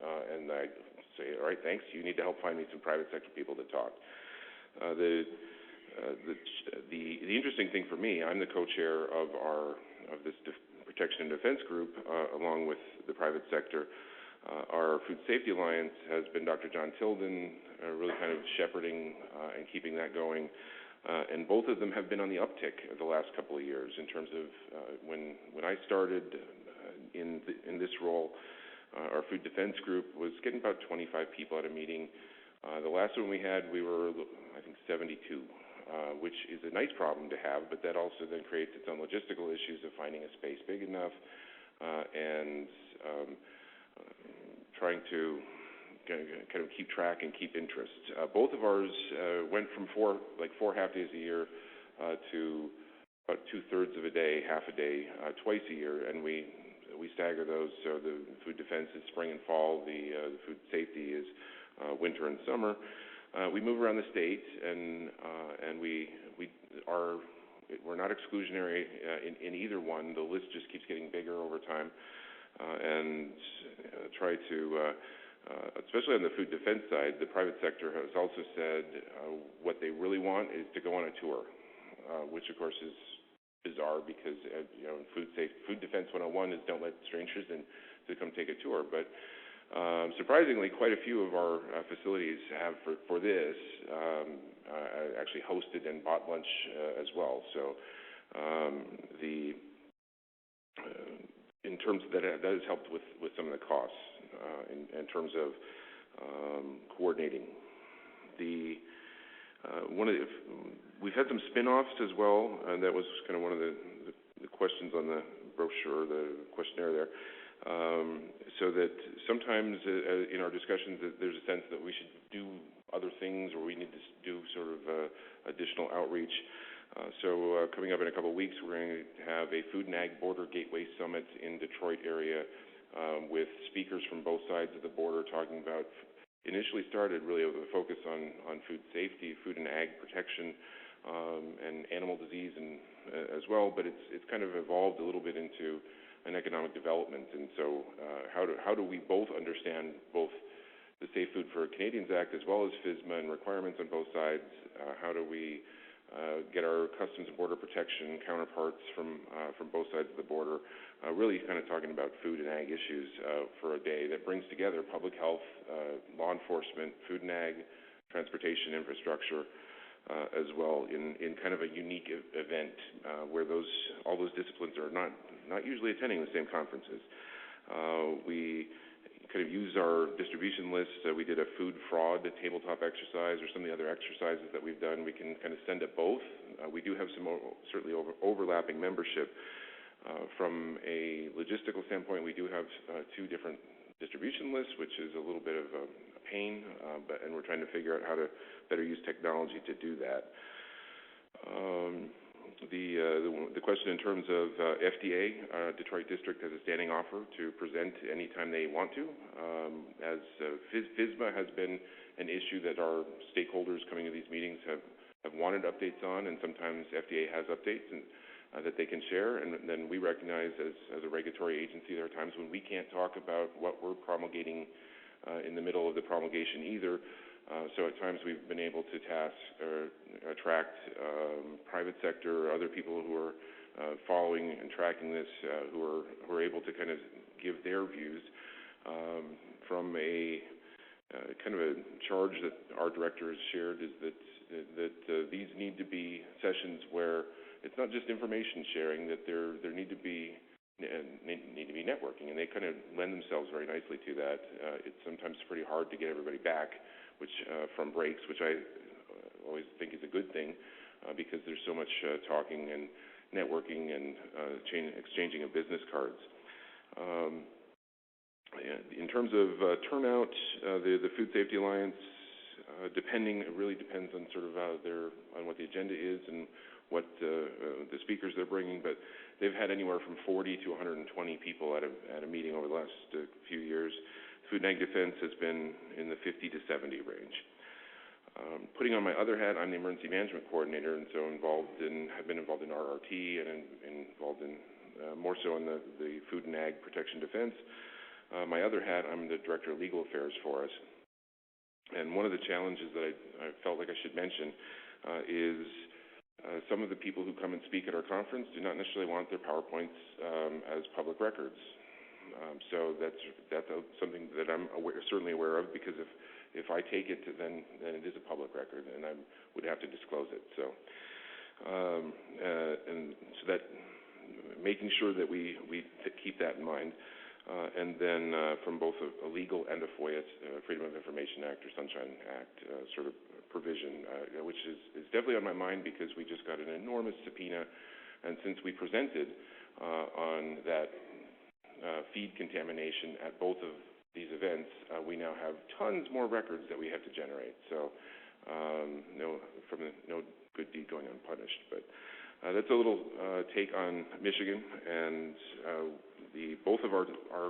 And I say, all right, thanks. You need to help find me some private sector people to talk. The interesting thing for me, I'm the co-chair of this protection and defense group, along with the private sector. Our Food Safety Alliance has been Dr. John Tilden, really kind of shepherding and keeping that going. And both of them have been on the uptick the last couple of years in terms of when I started in this role, our food defense group was getting about 25 people at a meeting. The last one we had, we were, I think, 72, which is a nice problem to have, but that also then creates its own logistical issues of finding a space big enough and trying to kind of keep track and keep interest. Both of ours went from four half days a year to about two-thirds of a day, half a day, twice a year, and we stagger those. So the food defense is spring and fall. The food safety is winter and summer. We move around the state, and we're not exclusionary in either one. The list just keeps getting bigger over time, and try to. Especially on the food defense side, the private sector has also said what they really want is to go on a tour, which of course is bizarre because food defense 101 is don't let strangers in to come take a tour. But surprisingly, quite a few of our facilities have for this actually hosted and bought lunch as well. So in terms of that has helped with some of the costs. In terms of coordinating. We've had some spin-offs as well, and that was kind of one of the questions on the brochure, the questionnaire there. So that sometimes in our discussions there's a sense that we should do other things or we need to do sort of additional outreach. So coming up in a couple of weeks, we're going to have a Food and Ag Border Gateway Summit in Detroit area with speakers from both sides of the border talking about, initially started really with a focus on food safety, food and ag protection, and animal disease and as well, but it's kind of evolved a little bit into an economic development. And so how do we both understand both the Safe Food for Canadians Act as well as FSMA and requirements on both sides? How do we get our Customs and Border Protection counterparts from both sides of the border, really kind of talking about food and ag issues for a day that brings together public health, law enforcement, food and ag, transportation infrastructure, as well in kind of a unique event where all those disciplines are not usually attending the same conferences. We kind of use our distribution list. We did a food fraud, a tabletop exercise, or some of the other exercises that we've done. We can kind of send it both. We do have some certainly overlapping membership. From a logistical standpoint, we do have two different distribution lists, which is a little bit of a pain, and we're trying to figure out how to better use technology to do that. The question in terms of FDA, Detroit District has a standing offer to present anytime they want to. As FSMA has been an issue that our stakeholders coming to these meetings have wanted updates on, and sometimes FDA has updates that they can share, and then we recognize as a regulatory agency there are times when we can't talk about what we're promulgating in the middle of the promulgation either. So at times we've been able to attract private sector or other people who are following and tracking this, who are able to kind of give their views from a kind of a charge that our director has shared is that these need to be sessions where it's not just information sharing, that there need to be networking, and they kind of lend themselves very nicely to that. It's sometimes pretty hard to get everybody back, from breaks, which I always think is a good thing, because there's so much talking and networking and exchanging of business cards. In terms of turnout, the Food Safety Alliance, it really depends on sort of on what the agenda is and what the speakers they're bringing, but they've had anywhere from 40 to 120 people at a meeting over the last few years. Food and Ag Defense has been in the 50 to 70 range. Putting on my other hat, I'm the Emergency Management Coordinator, and so have been involved in RRT and involved in more so in the Food and Ag Protection Defense. My other hat, I'm the Director of Legal Affairs for us. And one of the challenges that I felt like I should mention is some of the people who come and speak at our conference do not necessarily want their PowerPoints as public records. So that's something that I'm certainly aware of, because if I take it, then it is a public record, and I would have to disclose it. So and so that making sure that we keep that in mind, and then from both a legal and a FOIA, Freedom of Information Act or Sunshine Act sort of provision, which is definitely on my mind, because we just got an enormous subpoena, and since we presented on that feed contamination at both of these events, we now have tons more records that we have to generate. So no good deed going unpunished. But that's a little take on Michigan, and both of our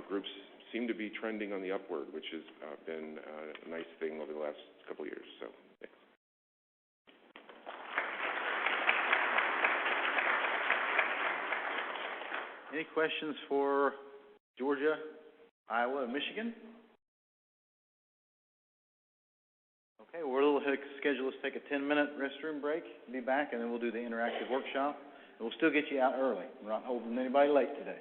groups seem to be trending on the upward, which has been a nice thing over the last couple of years. So thanks. Any questions for Georgia, Iowa, and Michigan? Okay, we're a little ahead of schedule. Let's take a 10-minute restroom break, be back, and then we'll do the interactive workshop. And we'll still get you out early. We're not holding anybody late today.